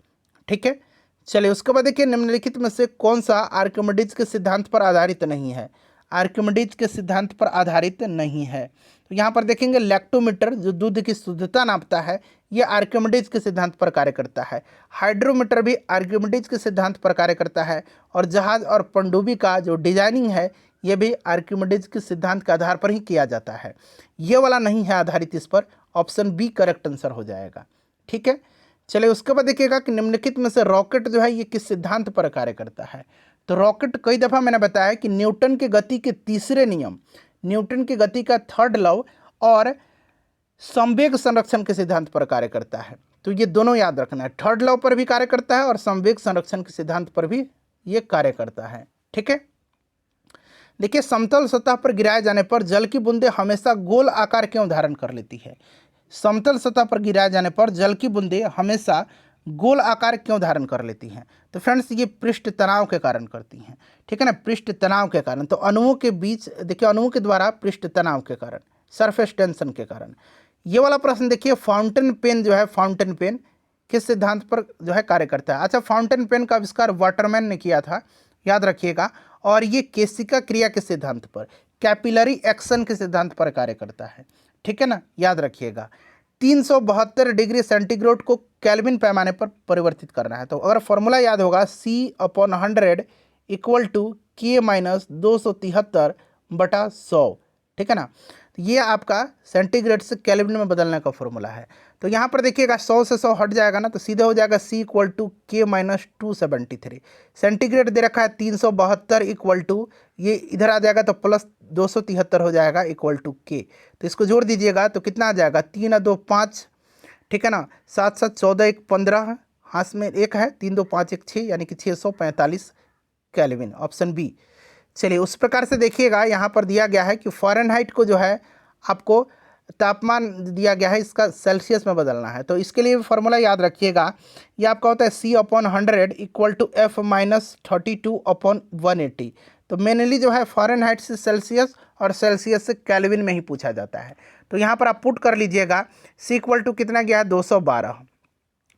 ठीक है। चलिए, उसके बाद देखिए, निम्नलिखित में से कौन सा आर्किमिडीज के सिद्धांत पर आधारित नहीं है? आर्किमिडीज के सिद्धांत पर आधारित नहीं है। तो यहाँ पर देखेंगे लैक्टोमीटर जो दूध की शुद्धता नापता है, ये आर्किमिडीज के सिद्धांत पर कार्य करता है। हाइड्रोमीटर भी आर्किमिडीज के सिद्धांत पर कार्य करता है। और जहाज और पनडुब्बी का जो डिजाइनिंग है ये भी आर्किमिडीज के सिद्धांत के आधार पर ही किया जाता है। ये वाला नहीं है आधारित इस पर, ऑप्शन बी करेक्ट आंसर हो जाएगा। ठीक है, चलिए उसके बाद देखिएगा कि निम्नलिखित में से रॉकेट जो है ये किस सिद्धांत पर कार्य करता है। तो रॉकेट कई दफ़ा मैंने बताया कि न्यूटन के गति के तीसरे नियम, न्यूटन की गति का थर्ड लॉ और संवेग संरक्षण के सिद्धांत पर कार्य करता है। तो ये दोनों याद रखना है, थर्ड लॉ पर भी कार्य करता है और संवेग संरक्षण के सिद्धांत पर भी ये कार्य करता है। ठीक है, देखिए समतल सतह पर गिराए जाने पर जल की बूंदें हमेशा गोल आकार क्यों धारण कर लेती है। समतल सतह पर गिराए जाने पर जल की बूंदें हमेशा गोल आकार क्यों धारण कर लेती हैं। तो फ्रेंड्स ये पृष्ठ तनाव के कारण करती हैं। ठीक है ना, पृष्ठ तनाव के कारण। तो अणुओं के बीच देखिए, अणुओं के द्वारा पृष्ठ तनाव के कारण, सरफेस टेंशन के कारण। ये वाला प्रश्न देखिए, फाउंटेन पेन जो है, फाउंटेन पेन किस सिद्धांत पर जो है कार्य करता है। अच्छा, फाउंटेन पेन का आविष्कार वाटरमैन ने किया था, याद रखिएगा। और ये केशिका क्रिया के सिद्धांत पर, कैपिलरी एक्शन के सिद्धांत पर कार्य करता है। ठीक है ना, याद रखिएगा। 372 डिग्री सेंटीग्रेड को केल्विन पैमाने पर परिवर्तित करना है। तो अगर फॉर्मूला याद होगा, C/100 इक्वल टू K-273/100। ठीक है ना, तो ये आपका सेंटीग्रेड से केल्विन में बदलने का फॉर्मूला है। तो यहाँ पर देखिएगा 100 से 100 हट जाएगा ना, तो सीधे हो जाएगा C=K-273। सेंटीग्रेड दे रखा है 372 इक्वल टू, ये इधर आ जाएगा तो प्लस 273 हो जाएगा इक्वल टू K। तो इसको जोड़ दीजिएगा तो कितना आ जाएगा, 3 और 2 5, ठीक है ना, 7 7 14 1 15, हाथ में 1 है, 3 2 5 1 6, यानी कि 645 केल्विन, ऑप्शन बी। चलिए उस प्रकार से देखिएगा, यहाँ पर दिया गया है कि फ़ारेनहाइट को जो है आपको तापमान दिया गया है, इसका सेल्सियस में बदलना है। तो इसके लिए फॉर्मूला याद रखिएगा, ये आपका होता है C/100 इक्वल टू F-32/180। तो मेनली जो है फ़ारेनहाइट से सेल्सियस और सेल्सियस से केल्विन में ही पूछा जाता है। तो यहाँ पर आप पुट कर लीजिएगा, C इक्वल टू कितना गया है, 212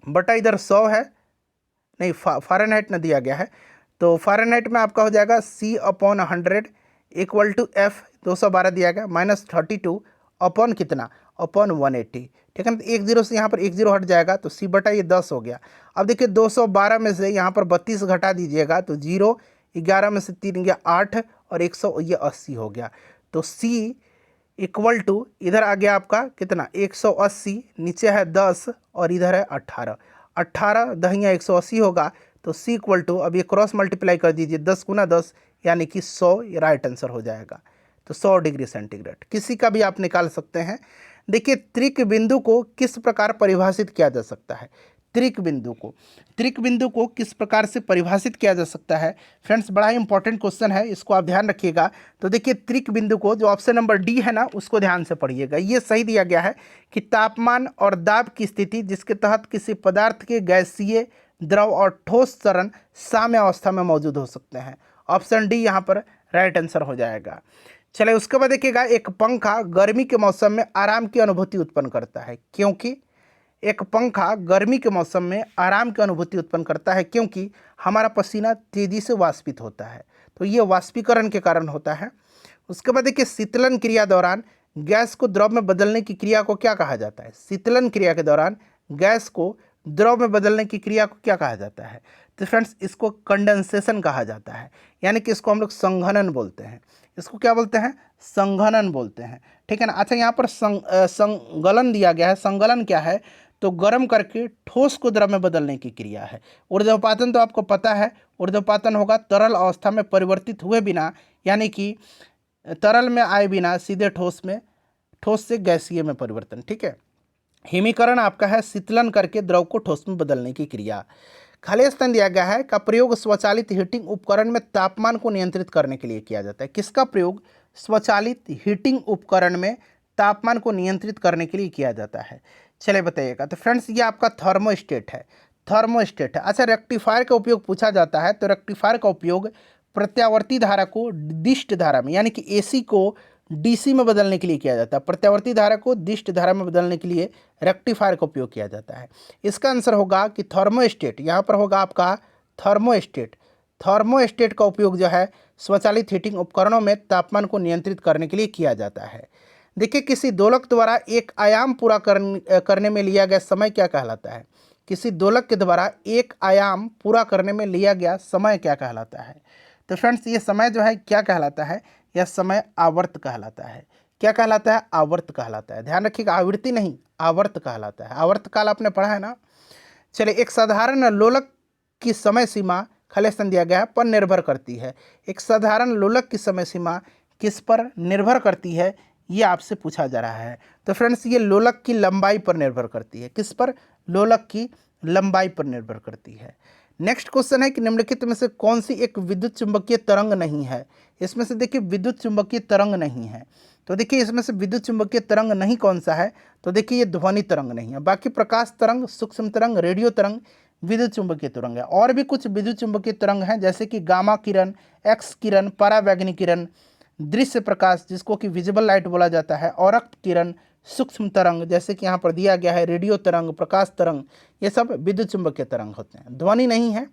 बटा इधर 100 है, नहीं फ़ारेनहाइट न दिया गया है। तो फ़ारेनहाइट में आपका हो जाएगा C/100 इक्वल टू F 212 दिया गया माइनस 32 अपॉन कितना, अपॉन 180। ठीक है ना, तो 1 0 से यहाँ पर 1 0 हट जाएगा, तो C बटा ये 10 हो गया। अब देखिए 212 में से यहाँ पर 32 घटा दीजिएगा, तो 0, 11 में से 3 गया 8 और 100 ये 80 हो गया। तो C इक्वल टू इधर आ गया आपका कितना, 180, नीचे है 10 और इधर है 18, 18 दहिया 180 होगा। तो C इक्वल टू, अब ये क्रॉस मल्टीप्लाई कर दीजिए, 10 गुना 10 यानी कि 100, ये राइट आंसर हो जाएगा। तो 100 डिग्री सेंटीग्रेड किसी का भी आप निकाल सकते हैं। देखिए त्रिक बिंदु को किस प्रकार परिभाषित किया जा सकता है, त्रिक बिंदु को किस प्रकार से परिभाषित किया जा सकता है। फ्रेंड्स बड़ा ही इंपॉर्टेंट क्वेश्चन है, इसको आप ध्यान रखिएगा। तो देखिए त्रिक बिंदु को, जो ऑप्शन नंबर डी है ना, उसको ध्यान से पढ़िएगा। ये सही दिया गया है कि तापमान और दाब की स्थिति जिसके तहत किसी पदार्थ के गैसीय, द्रव और ठोस चरण साम्य अवस्था में मौजूद हो सकते हैं। ऑप्शन डी यहाँ पर राइट आंसर हो जाएगा। चलिए उसके बाद देखिएगा, एक पंखा गर्मी के मौसम में आराम की अनुभूति उत्पन्न करता है, क्योंकि एक पंखा गर्मी के मौसम में आराम की अनुभूति उत्पन्न करता है क्योंकि हमारा पसीना तेज़ी से वाष्पित होता है। तो ये वाष्पीकरण के कारण होता है। उसके बाद देखिए, शीतलन क्रिया दौरान गैस को द्रव में बदलने की क्रिया को क्या कहा जाता है। शीतलन क्रिया के दौरान गैस को द्रव में बदलने की क्रिया को क्या कहा जाता है। तो फ्रेंड्स इसको कंडेंसेशन कहा जाता है, यानी कि इसको हम लोग संघनन बोलते हैं। इसको क्या बोलते हैं, संघनन बोलते हैं। ठीक है ना। अच्छा, यहाँ पर संगलन दिया गया है। संगलन क्या है, तो गर्म करके ठोस को द्रव में बदलने की क्रिया है। ऊर्ध्वपातन तो आपको पता है, ऊर्ध्वपातन होगा तरल अवस्था में परिवर्तित हुए बिना, यानी कि तरल में आए बिना सीधे ठोस में, ठोस से गैसीय में परिवर्तन। ठीक है। हिमीकरण आपका है शीतलन करके द्रव को ठोस में बदलने की क्रिया। खाली स्थान दिया गया है का प्रयोग स्वचालित हीटिंग उपकरण में तापमान को नियंत्रित करने के लिए किया जाता है। किसका प्रयोग स्वचालित हीटिंग उपकरण में तापमान को नियंत्रित करने के लिए किया जाता है, चलिए बताइएगा। तो फ्रेंड्स ये आपका थर्मोस्टेट है, थर्मोस्टेट है। अच्छा, रेक्टिफायर का उपयोग पूछा जाता है, तो रेक्टिफायर का उपयोग प्रत्यावर्ती धारा को दिष्ट धारा में, यानी कि एसी को डीसी में बदलने के लिए किया जाता है। प्रत्यावर्ती धारा को दिष्ट धारा में बदलने के लिए रेक्टिफायर का उपयोग किया जाता है। इसका आंसर होगा कि थर्मोस्टेट, यहाँ पर होगा आपका थर्मोस्टेट। थर्मोस्टेट का उपयोग जो है स्वचालित हीटिंग उपकरणों में तापमान को नियंत्रित करने के लिए किया जाता है। देखिए, किसी दोलक द्वारा एक आयाम पूरा करने में लिया गया समय क्या कहलाता है? किसी दोलक के द्वारा एक आयाम पूरा करने में लिया गया समय क्या कहलाता है? तो फ्रेंड्स, ये समय जो है क्या कहलाता है? यह समय आवर्त कहलाता है। क्या कहलाता है? आवर्त कहलाता है। ध्यान रखिएगा, आवृत्ति नहीं, आवर्त कहलाता है। आवर्त काल आपने पढ़ा है ना। चलिए, एक साधारण लोलक की समय सीमा खलेस्थन दिया गया है पर निर्भर करती है। एक साधारण लोलक की समय सीमा किस पर निर्भर करती है, ये आपसे पूछा जा रहा है। तो फ्रेंड्स, ये लोलक की लंबाई पर निर्भर करती है। किस पर? लोलक की लंबाई पर निर्भर करती है। नेक्स्ट क्वेश्चन है कि निम्नलिखित में से कौन सी एक विद्युत चुंबकीय तरंग नहीं है? इसमें से देखिए विद्युत चुंबकीय तरंग नहीं है। तो देखिए, इसमें से विद्युत चुंबकीय तरंग नहीं कौन सा है? तो देखिए, ये ध्वनि तरंग नहीं है। बाकी प्रकाश तरंग, सूक्ष्म तरंग, रेडियो तरंग विद्युत चुंबकीय तरंग है। और भी कुछ विद्युत चुंबकीय तरंग हैं, जैसे कि गामा किरण, एक्स किरण, परावैंगनी किरण, दृश्य प्रकाश जिसको कि विजिबल लाइट बोला जाता है, औरक्त किरण, सूक्ष्म तरंग जैसे कि यहाँ पर दिया गया है, रेडियो तरंग, प्रकाश तरंग, ये सब विद्युत चुंबकीय तरंग होते हैं, ध्वनि नहीं है।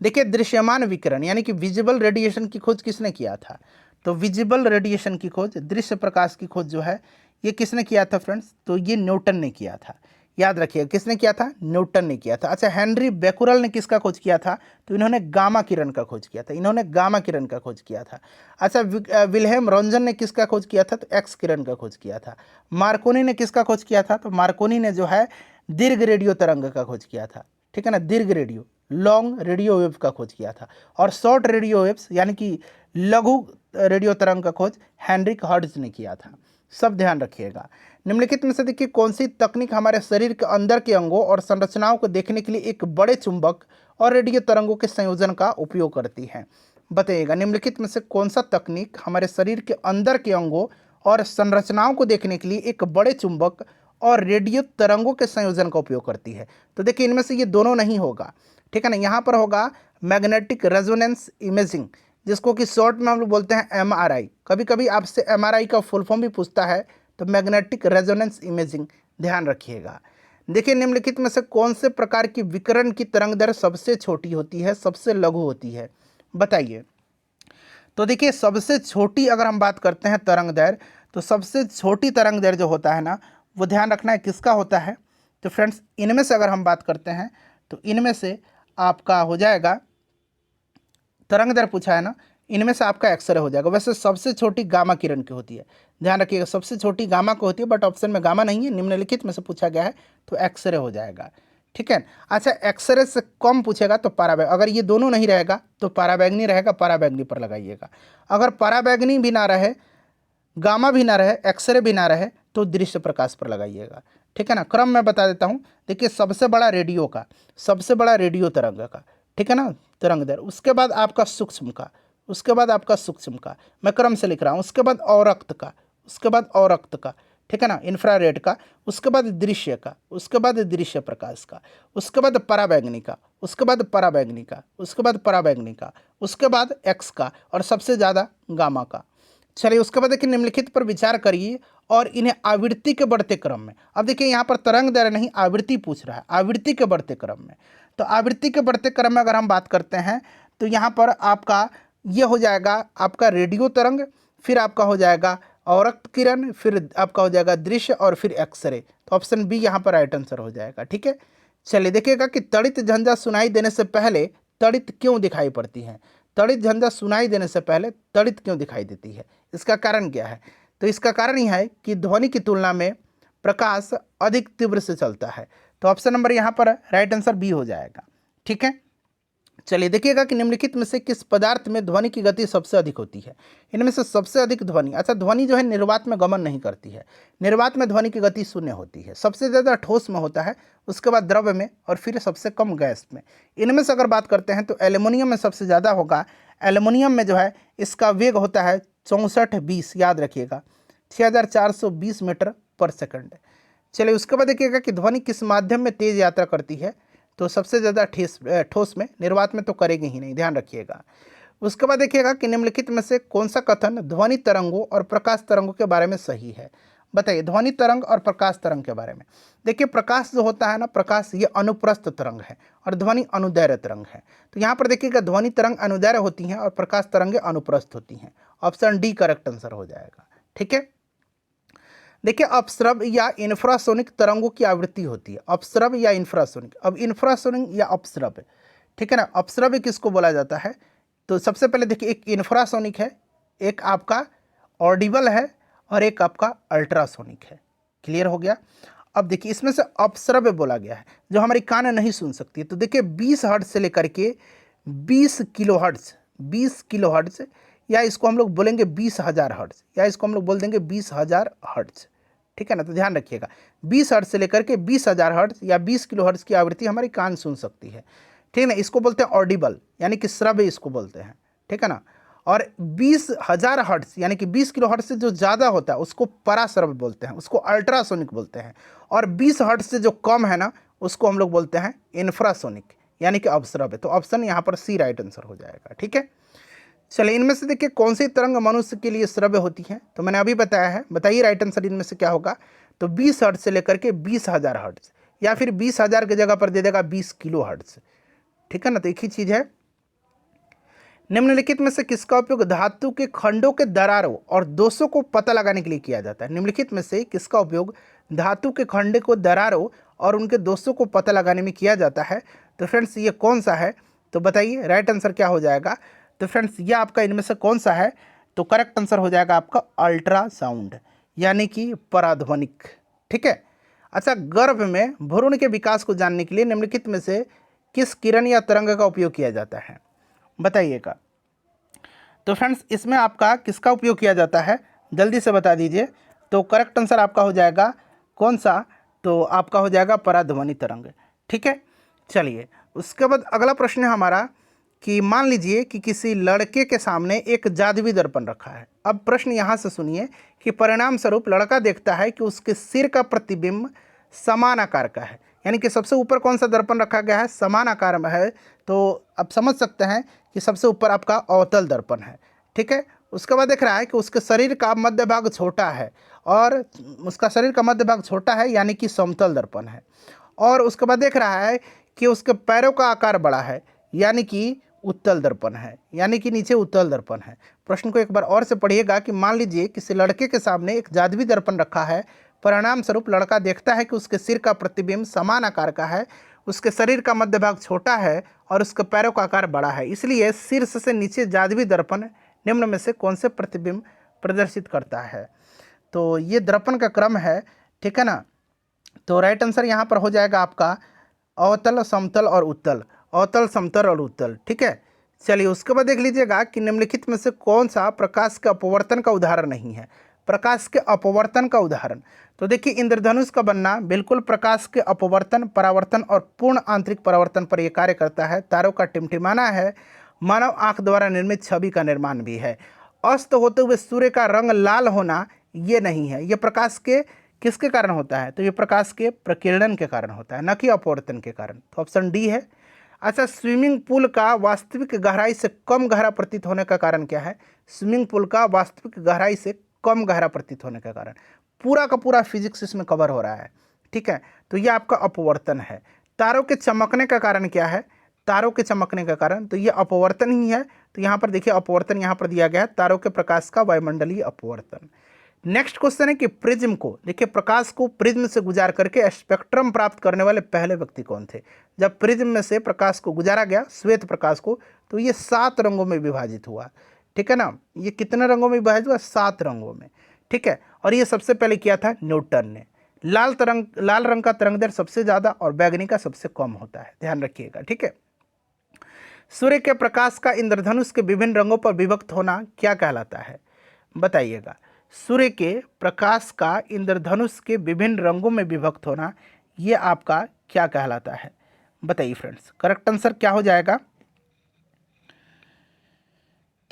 देखिए, दृश्यमान विकिरण यानी कि विजिबल रेडिएशन की खोज किसने किया था? तो विजिबल रेडिएशन की खोज, दृश्य प्रकाश की खोज जो है, ये किसने किया था फ्रेंड्स? तो ये न्यूटन ने किया था। याद रखिएगा, किसने किया था? न्यूटन ने किया था। अच्छा, हेनरी बेकुरल ने किसका खोज किया था? तो इन्होंने गामा किरण का खोज किया था। इन्होंने गामा किरण का खोज किया था। अच्छा, विल्हेम रॉन्जन ने किसका खोज किया था? तो एक्स किरण का खोज किया था। मार्कोनी ने किसका खोज किया था? तो मार्कोनी ने जो है दीर्घ रेडियो तरंग का खोज किया था। ठीक है ना, दीर्घ रेडियो, लॉन्ग रेडियो वेव का खोज किया था। और शॉर्ट रेडियो वेव्स यानी कि लघु रेडियो तरंग का खोज हेनरिक हर्ट्ज ने किया था। सब ध्यान रखिएगा। निम्नलिखित में से देखिए कौन सी तकनीक हमारे शरीर के अंदर के अंगों और संरचनाओं को देखने के लिए एक बड़े चुंबक और रेडियो तरंगों के संयोजन का उपयोग करती है? बताइएगा, निम्नलिखित में से कौन सा तकनीक हमारे शरीर के अंदर के अंगों और संरचनाओं को देखने के लिए एक बड़े चुंबक और रेडियो तरंगों के संयोजन का उपयोग करती है? तो देखिए, इनमें से ये दोनों नहीं होगा। ठीक है ना, यहाँ पर होगा मैग्नेटिक रेजोनेंस इमेजिंग, जिसको कि शॉर्ट में हम लोग बोलते हैं MRI। कभी कभी आपसे MRI का फुल फॉर्म भी पूछता है, तो मैग्नेटिक रेजोनेंस इमेजिंग, ध्यान रखिएगा। देखिए, निम्नलिखित में से कौन से प्रकार की विकिरण की तरंग दैर्घ्य सबसे छोटी होती है, सबसे लघु होती है? बताइए। तो देखिए, सबसे छोटी अगर हम बात करते हैं तरंग दैर्घ्य, तो सबसे छोटी तरंग दैर्घ्य जो होता है ना, वो ध्यान रखना है किसका होता है? तो फ्रेंड्स, इनमें से अगर हम बात करते हैं तो इनमें से आपका हो जाएगा, तरंग दैर्घ्य पूछा है ना, इनमें से आपका एक्सरे हो जाएगा। वैसे सबसे छोटी गामा किरण की होती है, ध्यान रखिएगा, सबसे छोटी गामा को होती है, बट ऑप्शन में गामा नहीं है, निम्नलिखित में से पूछा गया है तो एक्सरे हो जाएगा। ठीक है। अच्छा, एक्सरे से कम पूछेगा तो पराबैंगनी, अगर ये दोनों नहीं रहेगा तो पराबैंगनी रहेगा, पराबैंगनी पर लगाइएगा। अगर पराबैंगनी भी ना रहे, गामा भी ना रहे, एक्सरे भी ना रहे, तो दृश्य प्रकाश पर लगाइएगा। ठीक है ना, क्रम मैं बता देता हूँ। देखिए, सबसे बड़ा रेडियो का, सबसे बड़ा रेडियो तरंग का, ठीक है ना, तरंग दैर्घ्य, उसके बाद आपका सूक्ष्म का, उसके बाद आपका सूक्ष्म का, मैं क्रम से लिख रहा हूँ, उसके बाद औरक्त का, उसके बाद औरक्त का, ठीक है ना, इंफ्रारेड का, उसके बाद दृश्य का, उसके बाद दृश्य प्रकाश का, उसके बाद पराबैंगनी का, उसके बाद पराबैंगनी का, उसके बाद पराबैंगनी का, उसके बाद एक्स का, और सबसे ज़्यादा गामा का। चलिए, उसके बाद देखिए, निम्नलिखित पर विचार करिए और इन्हें आवृत्ति के बढ़ते क्रम में, अब देखिए यहाँ पर तरंग दैर्घ्य नहीं, आवृत्ति पूछ रहा है, आवृत्ति के बढ़ते क्रम में। तो आवृत्ति के बढ़ते क्रम में अगर हम बात करते हैं तो यहाँ पर आपका ये हो जाएगा आपका रेडियो तरंग, फिर आपका हो जाएगा औरक्त किरण, फिर आपका हो जाएगा दृश्य, और फिर एक्सरे। तो ऑप्शन बी यहाँ पर राइट आंसर हो जाएगा। ठीक है। चलिए, देखिएगा कि तड़ित झंझा सुनाई देने से पहले तड़ित क्यों दिखाई पड़ती है? तड़ित झंझा सुनाई देने से पहले तड़ित क्यों दिखाई देती है? इसका कारण क्या है? तो इसका कारण यह है कि ध्वनि की तुलना में प्रकाश अधिक तीव्र से चलता है। तो ऑप्शन नंबर यहाँ पर राइट आंसर बी हो जाएगा। ठीक है। चलिए, देखिएगा कि निम्नलिखित में से किस पदार्थ में ध्वनि की गति सबसे अधिक होती है? इनमें से सबसे अधिक ध्वनि, अच्छा, ध्वनि जो है निर्वात में गमन नहीं करती है, निर्वात में ध्वनि की गति शून्य होती है। सबसे ज़्यादा ठोस में होता है, उसके बाद द्रव्य में, और फिर सबसे कम गैस में। इनमें से अगर बात करते हैं तो एल्युमिनियम में सबसे ज़्यादा होगा। एल्युमिनियम में जो है इसका वेग होता है 6420, याद रखिएगा, 6420 मीटर पर सेकंड। चलिए, उसके बाद देखिएगा कि ध्वनि किस माध्यम में तेज यात्रा करती है? तो सबसे ज़्यादा ठोस में, निर्वात में तो करेगी ही नहीं, ध्यान रखिएगा। उसके बाद देखिएगा कि निम्नलिखित में से कौन सा कथन ध्वनि तरंगों और प्रकाश तरंगों के बारे में सही है? बताइए ध्वनि तरंग और प्रकाश तरंग के बारे में। देखिए प्रकाश जो होता है ना, प्रकाश ये अनुप्रस्थ तरंग है और ध्वनि अनुदैर्घ्य तरंग है। तो यहाँ पर देखिएगा ध्वनि तरंग अनुदैर्घ्य होती हैं और प्रकाश तरंगें अनुप्रस्थ होती हैं। ऑप्शन डी करेक्ट आंसर हो जाएगा। ठीक है, देखिए अपश्रव या इंफ्रासोनिक तरंगों की आवृत्ति होती है। अपश्रव या इंफ्रासोनिक, अब इंफ्रासोनिक या अपश्रव, ठीक है ना। अपश्रव किसको बोला जाता है? तो सबसे पहले देखिए एक इंफ्रासोनिक है, एक आपका ऑडिबल है और एक आपका अल्ट्रासोनिक है। क्लियर हो गया। अब देखिए इसमें से अपश्रव्य बोला गया है जो हमारी कान नहीं सुन सकती है। तो देखिए 20 हर्ट्ज से लेकर के 20 किलो हर्ट्ज, 20 किलो हर्ट्ज, या इसको हम लोग बोलेंगे 20,000 हर्ट्ज, या इसको हम लोग बोल देंगे 20,000 हर्ट्ज। ठीक है ना, तो ध्यान रखिएगा 20 हर्ट्ज से लेकर के 20,000 हर्ट्ज या 20 किलो हर्ट्ज की आवृत्ति हमारी कान सुन सकती है। ठीक है ना, इसको बोलते हैं ऑडिबल यानी कि श्रव्य इसको बोलते हैं। ठीक है ना, और 20,000 हर्ट्ज यानी कि 20 किलो हर्ट्ज से जो ज़्यादा होता है उसको पराश्रव्य बोलते हैं, उसको अल्ट्रासोनिक बोलते हैं। और 20 हर्ट्ज से जो कम है ना उसको हम लोग बोलते हैं इंफ्रासोनिक यानी कि अपश्रव्य। तो ऑप्शन यहाँ पर सी राइट आंसर हो जाएगा। ठीक है, चलिए इनमें से देखिए कौन सी तरंग मनुष्य के लिए श्रव्य होती है? तो मैंने अभी बताया है, बताइए राइट आंसर इनमें से क्या होगा। तो 20 हर्ट्ज से लेकर के 20,000 हर्ट्ज, या फिर 20,000 की जगह पर दे देगा 20 किलो हर्ट्ज। ठीक है ना, तो एक ही चीज़ है। निम्नलिखित में से किसका उपयोग धातु के खंडों के दरारों और दोषों को पता लगाने के लिए किया जाता है? निम्नलिखित में से किसका उपयोग धातु के खंड को दरारों और उनके दोषों को पता लगाने में किया जाता है? तो फ्रेंड्स ये कौन सा है? तो बताइए राइट आंसर क्या हो जाएगा। तो फ्रेंड्स ये आपका इनमें से कौन सा है? तो करेक्ट आंसर हो जाएगा आपका अल्ट्रासाउंड यानी कि पराध्वनिक। ठीक है, अच्छा गर्भ में भ्रूण के विकास को जानने के लिए निम्नलिखित में से किस किरण या तरंग का उपयोग किया जाता है? बताइएगा। तो फ्रेंड्स इसमें आपका किसका उपयोग किया जाता है जल्दी से बता दीजिए। तो करेक्ट आंसर आपका हो जाएगा कौन सा? तो आपका हो जाएगा पराध्वनि तरंग। ठीक है, चलिए उसके बाद अगला प्रश्न है हमारा कि मान लीजिए कि किसी लड़के के सामने एक जादुई दर्पण रखा है। अब प्रश्न यहाँ से सुनिए कि परिणाम स्वरूप लड़का देखता है कि उसके सिर का प्रतिबिंब समान आकार का है, यानी कि सबसे ऊपर कौन सा दर्पण रखा गया है? समान आकार में है। तो आप समझ सकते हैं कि सबसे ऊपर आपका अवतल दर्पण है। ठीक है, उसके बाद देख रहा है कि उसके शरीर का मध्य भाग छोटा है, और उसका शरीर का मध्य भाग छोटा है यानी कि समतल दर्पण है। और उसके बाद देख रहा है कि उसके पैरों का आकार बड़ा है यानी कि उत्तल दर्पण है, यानी कि नीचे उत्तल दर्पण है। प्रश्न को एक बार और से पढ़िएगा कि मान लीजिए किसी लड़के के सामने एक जादुई दर्पण रखा है। परिणाम स्वरूप लड़का देखता है कि उसके सिर का प्रतिबिंब समान आकार का है, उसके शरीर का मध्य भाग छोटा है और उसके पैरों का आकार बड़ा है। इसलिए शीर्ष से नीचे जादुई दर्पण निम्न में से कौन से प्रतिबिंब प्रदर्शित करता है? तो ये दर्पण का क्रम है। ठीक है ना, तो राइट आंसर यहाँ पर हो जाएगा आपका अवतल, समतल और उत्तल। अवतल, समतल और उत्तल। ठीक है, चलिए उसके बाद देख लीजिएगा कि निम्नलिखित में से कौन सा प्रकाश के अपवर्तन का उदाहरण नहीं है? प्रकाश के अपवर्तन का उदाहरण, तो देखिए इंद्रधनुष का बनना बिल्कुल प्रकाश के अपवर्तन, परावर्तन और पूर्ण आंतरिक परावर्तन पर यह कार्य करता है। तारों का टिमटिमाना है, मानव आंख द्वारा निर्मित छवि का निर्माण भी है। अस्त होते हुए सूर्य का रंग लाल होना ये नहीं है, ये प्रकाश के किसके कारण होता है? तो ये प्रकाश के प्रकीर्णन के कारण होता है, न कि अपवर्तन के कारण। तो ऑप्शन डी है। अच्छा, स्विमिंग पूल का वास्तविक गहराई से कम गहरा प्रतीत होने का कारण क्या है? स्विमिंग पूल का वास्तविक गहराई से कम गहरा प्रतीत होने का कारण, पूरा का पूरा फिजिक्स इसमें कवर हो रहा है। ठीक है, तो ये आपका अपवर्तन है। तारों के चमकने का कारण क्या है? तारों के चमकने का कारण, तो ये अपवर्तन ही है। तो यहाँ पर देखिए अपवर्तन यहाँ पर दिया गया है, तारों के प्रकाश का वायुमंडलीय अपवर्तन। नेक्स्ट क्वेश्चन है कि प्रिज्म को, देखिए प्रकाश को प्रिज्म से गुजार करके स्पेक्ट्रम प्राप्त करने वाले पहले व्यक्ति कौन थे? जब प्रिज्म में से प्रकाश को गुजारा गया, श्वेत प्रकाश को, तो ये 7 रंगों में विभाजित हुआ। ठीक है ना, ये कितने रंगों में विभाजित हुआ? 7 रंगों में। ठीक है, और ये सबसे पहले किया था न्यूटन ने। लाल रंग का तरंगदैर्घ्य सबसे ज़्यादा और बैगनी का सबसे कम होता है, ध्यान रखिएगा। ठीक है, सूर्य के प्रकाश का इंद्रधनुष के विभिन्न रंगों पर विभक्त होना क्या कहलाता है? बताइएगा। सूर्य के प्रकाश का इंद्रधनुष के विभिन्न रंगों में विभक्त होना ये आपका क्या कहलाता है? बताइए फ्रेंड्स, करेक्ट आंसर क्या हो जाएगा?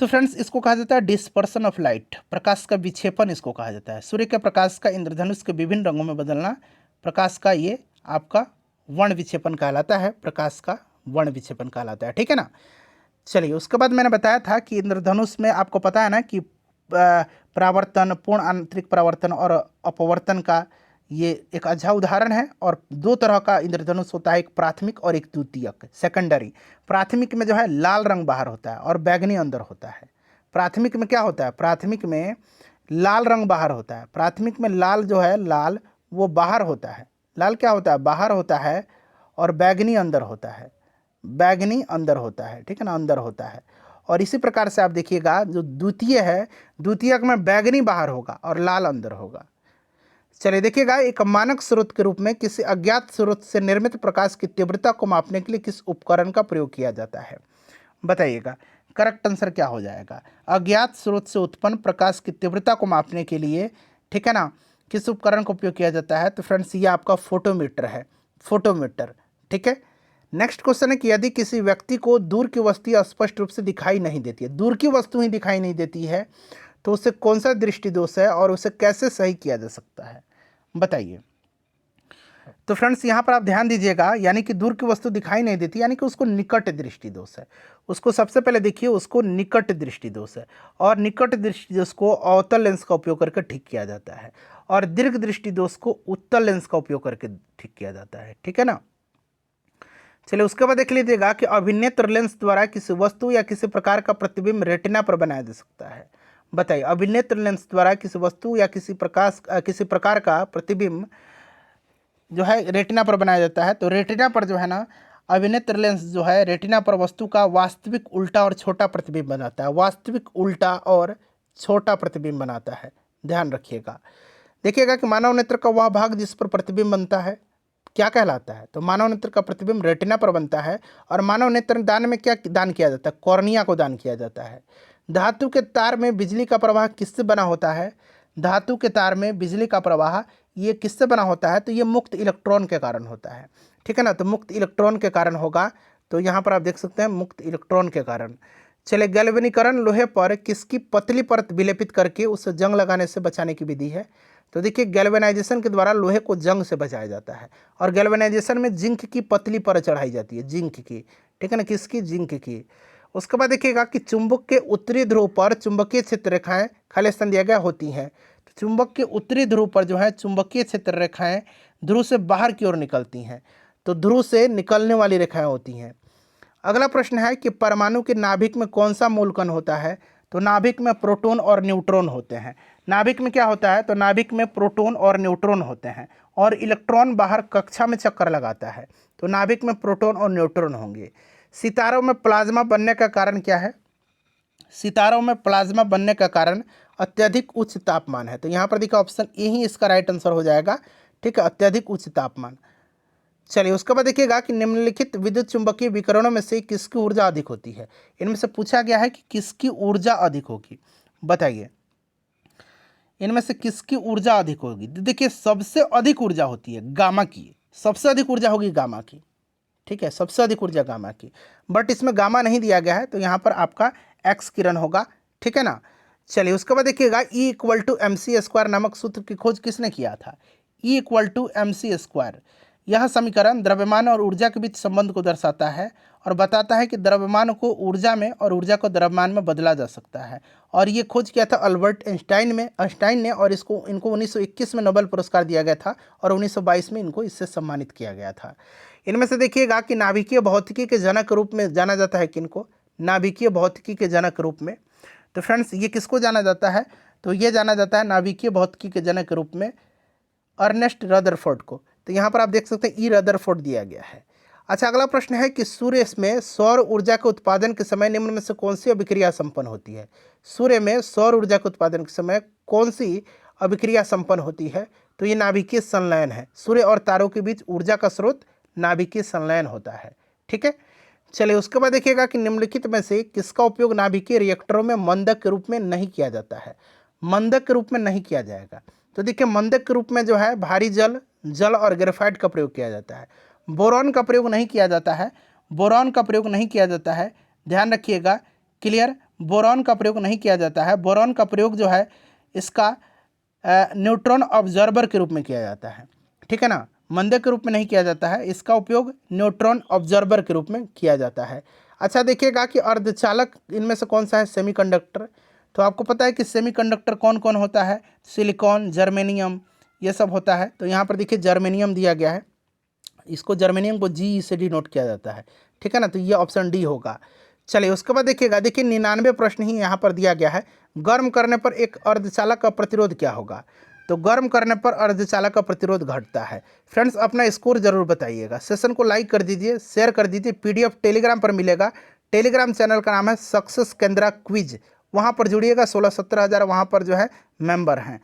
तो फ्रेंड्स इसको कहा जाता है डिस्पर्सन ऑफ लाइट, प्रकाश का विक्षेपण इसको कहा जाता है। सूर्य के प्रकाश का इंद्रधनुष के विभिन्न रंगों में बदलना प्रकाश का ये आपका वर्ण विक्षेपण कहलाता है, प्रकाश का वर्ण विक्षेपण कहलाता है। ठीक है ना, चलिए उसके बाद मैंने बताया था कि इंद्रधनुष में आपको पता है ना कि परावर्तन, पूर्ण आंतरिक परावर्तन और अपवर्तन का ये एक अच्छा उदाहरण है। और दो तरह का इंद्रधनुष होता है, एक प्राथमिक और एक द्वितीयक, सेकेंडरी। प्राथमिक में जो है लाल रंग बाहर होता है और बैगनी अंदर होता है। प्राथमिक में क्या होता है, प्राथमिक में लाल रंग बाहर होता है। प्राथमिक में लाल जो है, लाल वो बाहर होता है, लाल क्या होता है, बाहर होता है, और बैगनी अंदर होता है, बैगनी अंदर होता है, ठीक है ना, अंदर होता है। और इसी प्रकार से आप देखिएगा जो द्वितीय है, द्वितीयक में बैगनी बाहर होगा और लाल अंदर होगा। चलिए देखिएगा, एक मानक स्रोत के रूप में किसी अज्ञात स्रोत से निर्मित प्रकाश की तीव्रता को मापने के लिए किस उपकरण का प्रयोग किया जाता है, बताइएगा। करेक्ट आंसर क्या हो जाएगा, अज्ञात स्रोत से उत्पन्न प्रकाश की तीव्रता को मापने के लिए, ठीक है ना, किस उपकरण का उपयोग किया जाता है। तो फ्रेंड्स ये आपका फोटोमीटर है, फोटोमीटर, ठीक है। नेक्स्ट क्वेश्चन है कि यदि किसी व्यक्ति को दूर की वस्तु स्पष्ट रूप से दिखाई नहीं देती है, दूर की वस्तु ही दिखाई नहीं देती है, तो उसे कौन सा दृष्टि दोष है और उसे कैसे सही किया जा सकता है, बताइए। तो फ्रेंड्स यहाँ पर आप ध्यान दीजिएगा, यानी कि दूर की वस्तु दिखाई नहीं देती, यानी कि उसको निकट दृष्टि दोष है। उसको सबसे पहले देखिए, उसको निकट दृष्टि दोष है, और निकट दृष्टि दोष को अवतल लेंस का उपयोग करके ठीक किया जाता है, और दीर्घ दृष्टि दोष को उत्तल लेंस का उपयोग करके ठीक किया जाता है, ठीक है ना। चलिए उसके बाद देख लीजिएगा कि अभिनेत्र लेंस द्वारा किसी वस्तु या किसी प्रकार का प्रतिबिंब रेटिना पर बनाया जा सकता है, बताइए। अभिनेत्र लेंस द्वारा किसी वस्तु या किसी प्रकार का प्रतिबिंब जो है रेटिना पर बनाया जाता है। तो रेटिना पर जो है ना, अभिनेत्र लेंस जो है रेटिना पर वस्तु का वास्तविक उल्टा और छोटा प्रतिबिंब बनाता है, वास्तविक उल्टा और छोटा प्रतिबिंब बनाता है, ध्यान रखिएगा। देखिएगा कि मानव नेत्र का वह भाग जिस पर प्रतिबिंब बनता है क्या कहलाता है, तो मानव नेत्र का प्रतिबिंब रेटिना पर बनता है। और मानव नेत्र दान में क्या दान किया जाता है, कॉर्निया को दान किया जाता है। धातु के तार में बिजली का प्रवाह किससे बना होता है, धातु के तार में बिजली का प्रवाह ये किससे बना होता है, तो ये मुक्त इलेक्ट्रॉन के कारण होता है, ठीक है ना। तो मुक्त इलेक्ट्रॉन के कारण होगा, तो यहाँ पर आप देख सकते हैं मुक्त इलेक्ट्रॉन के कारण। चलिए, गैल्वेनीकरण लोहे पर किसकी पतली परत विलेपित करके उसे जंग लगाने से बचाने की विधि है। तो देखिए, गैल्वेनाइजेशन के द्वारा लोहे को जंग से बचाया जाता है, और गैल्वेनाइजेशन में जिंक की पतली परत चढ़ाई जाती है, जिंक की, ठीक है ना, किसकी, जिंक की। उसके बाद देखिएगा कि चुंबक के उत्तरी ध्रुव पर चुंबकीय क्षेत्र रेखाएं खाली स्थान दिया गया होती हैं। तो चुंबक के उत्तरी ध्रुव पर जो है चुंबकीय क्षेत्र रेखाएं ध्रुव से बाहर की ओर निकलती हैं, तो ध्रुव से निकलने वाली रेखाएं होती हैं। अगला प्रश्न है कि परमाणु के नाभिक में कौन सा मूलकण होता है, तो नाभिक में प्रोटॉन और न्यूट्रॉन होते हैं। नाभिक में क्या होता है, तो नाभिक में प्रोटॉन और न्यूट्रॉन होते हैं, और इलेक्ट्रॉन बाहर कक्षा में चक्कर लगाता है, तो नाभिक में प्रोटॉन और न्यूट्रॉन होंगे। सितारों में प्लाज्मा बनने का कारण क्या है, सितारों में प्लाज्मा बनने का कारण अत्यधिक उच्च तापमान है। तो यहाँ पर देखिए ऑप्शन ए ही इसका राइट आंसर हो जाएगा, ठीक है, अत्यधिक उच्च तापमान। चलिए उसके बाद देखिएगा कि निम्नलिखित विद्युत चुंबकीय विकिरणों में से किसकी ऊर्जा अधिक होती है। इनमें से पूछा गया है कि किसकी ऊर्जा अधिक होगी, बताइए। इनमें से किसकी ऊर्जा अधिक होगी। देखिए सबसे अधिक ऊर्जा होती है गामा की, सबसे अधिक ऊर्जा होगी गामा की, ठीक है, सबसे अधिक ऊर्जा गामा की। बट इसमें गामा नहीं दिया गया है, तो यहाँ पर आपका एक्स किरण होगा, ठीक है ना। चलिए उसके बाद देखिएगा E=mc² नामक सूत्र की खोज किसने किया था। E=mc², यह समीकरण द्रव्यमान और ऊर्जा के बीच संबंध को दर्शाता है और बताता है कि द्रव्यमान को ऊर्जा में और ऊर्जा को द्रव्यमान में बदला जा सकता है। और ये खोज किया था अल्बर्ट आइंस्टाइन ने, और इनको 1921 में नोबेल पुरस्कार दिया गया था, और 1922 में इनको इससे सम्मानित किया गया था। इनमें से देखिएगा कि नाभिकीय भौतिकी के जनक रूप में जाना जाता है किनको, नाभिकीय भौतिकी के जनक रूप में। तो फ्रेंड्स ये किसको जाना जाता है, तो ये जाना जाता है नाभिकीय भौतिकी के जनक रूप में अर्नेस्ट रदरफोर्ड को। तो यहाँ पर आप देख सकते हैं ई रदरफोर्ड दिया गया है। अच्छा अगला प्रश्न है कि सूर्य में सौर ऊर्जा के उत्पादन के समय निम्न में से कौन सी अभिक्रिया संपन्न होती है। सूर्य में सौर ऊर्जा के उत्पादन के समय कौन सी अभिक्रिया संपन्न होती है, तो ये नाभिकीय संलयन है। सूर्य और तारों के बीच ऊर्जा का स्रोत नाभिकीय संलयन होता है, ठीक है। चलिए उसके बाद देखिएगा कि निम्नलिखित में से किसका उपयोग नाभिकीय रिएक्टरों में मंदक के रूप में नहीं किया जाता है, मंदक के रूप में नहीं किया जाएगा। तो देखिए मंदक के रूप में जो है भारी जल और ग्रेफाइट का प्रयोग किया जाता है। बोरॉन का प्रयोग नहीं किया जाता है, बोरॉन का प्रयोग नहीं किया जाता है, ध्यान रखिएगा, क्लियर। बोरॉन का प्रयोग नहीं किया जाता है। बोरॉन का प्रयोग जो है इसका न्यूट्रॉन ऑब्जर्वर के रूप में किया जाता है, ठीक है ना, मंदक के रूप में नहीं किया जाता है, इसका उपयोग न्यूट्रॉन ऑब्जर्वर के रूप में किया जाता है। अच्छा देखिएगा कि अर्धचालक इनमें से कौन सा है, सेमीकंडक्टर। तो आपको पता है कि सेमीकंडक्टर कौन कौन होता है, सिलिकॉन, जर्मेनियम, ये सब होता है। तो यहाँ पर देखिए जर्मेनियम दिया गया है, इसको जर्मेनियम को जी से डिनोट किया जाता है, ठीक है ना। तो ये ऑप्शन डी होगा। चलिए उसके बाद देखिएगा, देखिए 99 प्रश्न ही यहाँ पर दिया गया है। गर्म करने पर एक अर्धचालक का प्रतिरोध क्या होगा? तो गर्म करने पर अर्धचालक का प्रतिरोध घटता है। फ्रेंड्स अपना स्कोर जरूर बताइएगा, सेशन को लाइक कर दीजिए, शेयर कर दीजिए। पीडीएफ टेलीग्राम पर मिलेगा, टेलीग्राम चैनल का नाम है सक्सेस केंद्रा क्विज, वहाँ पर जुड़िएगा। 16-17 हज़ार वहाँ पर जो है मेंबर हैं।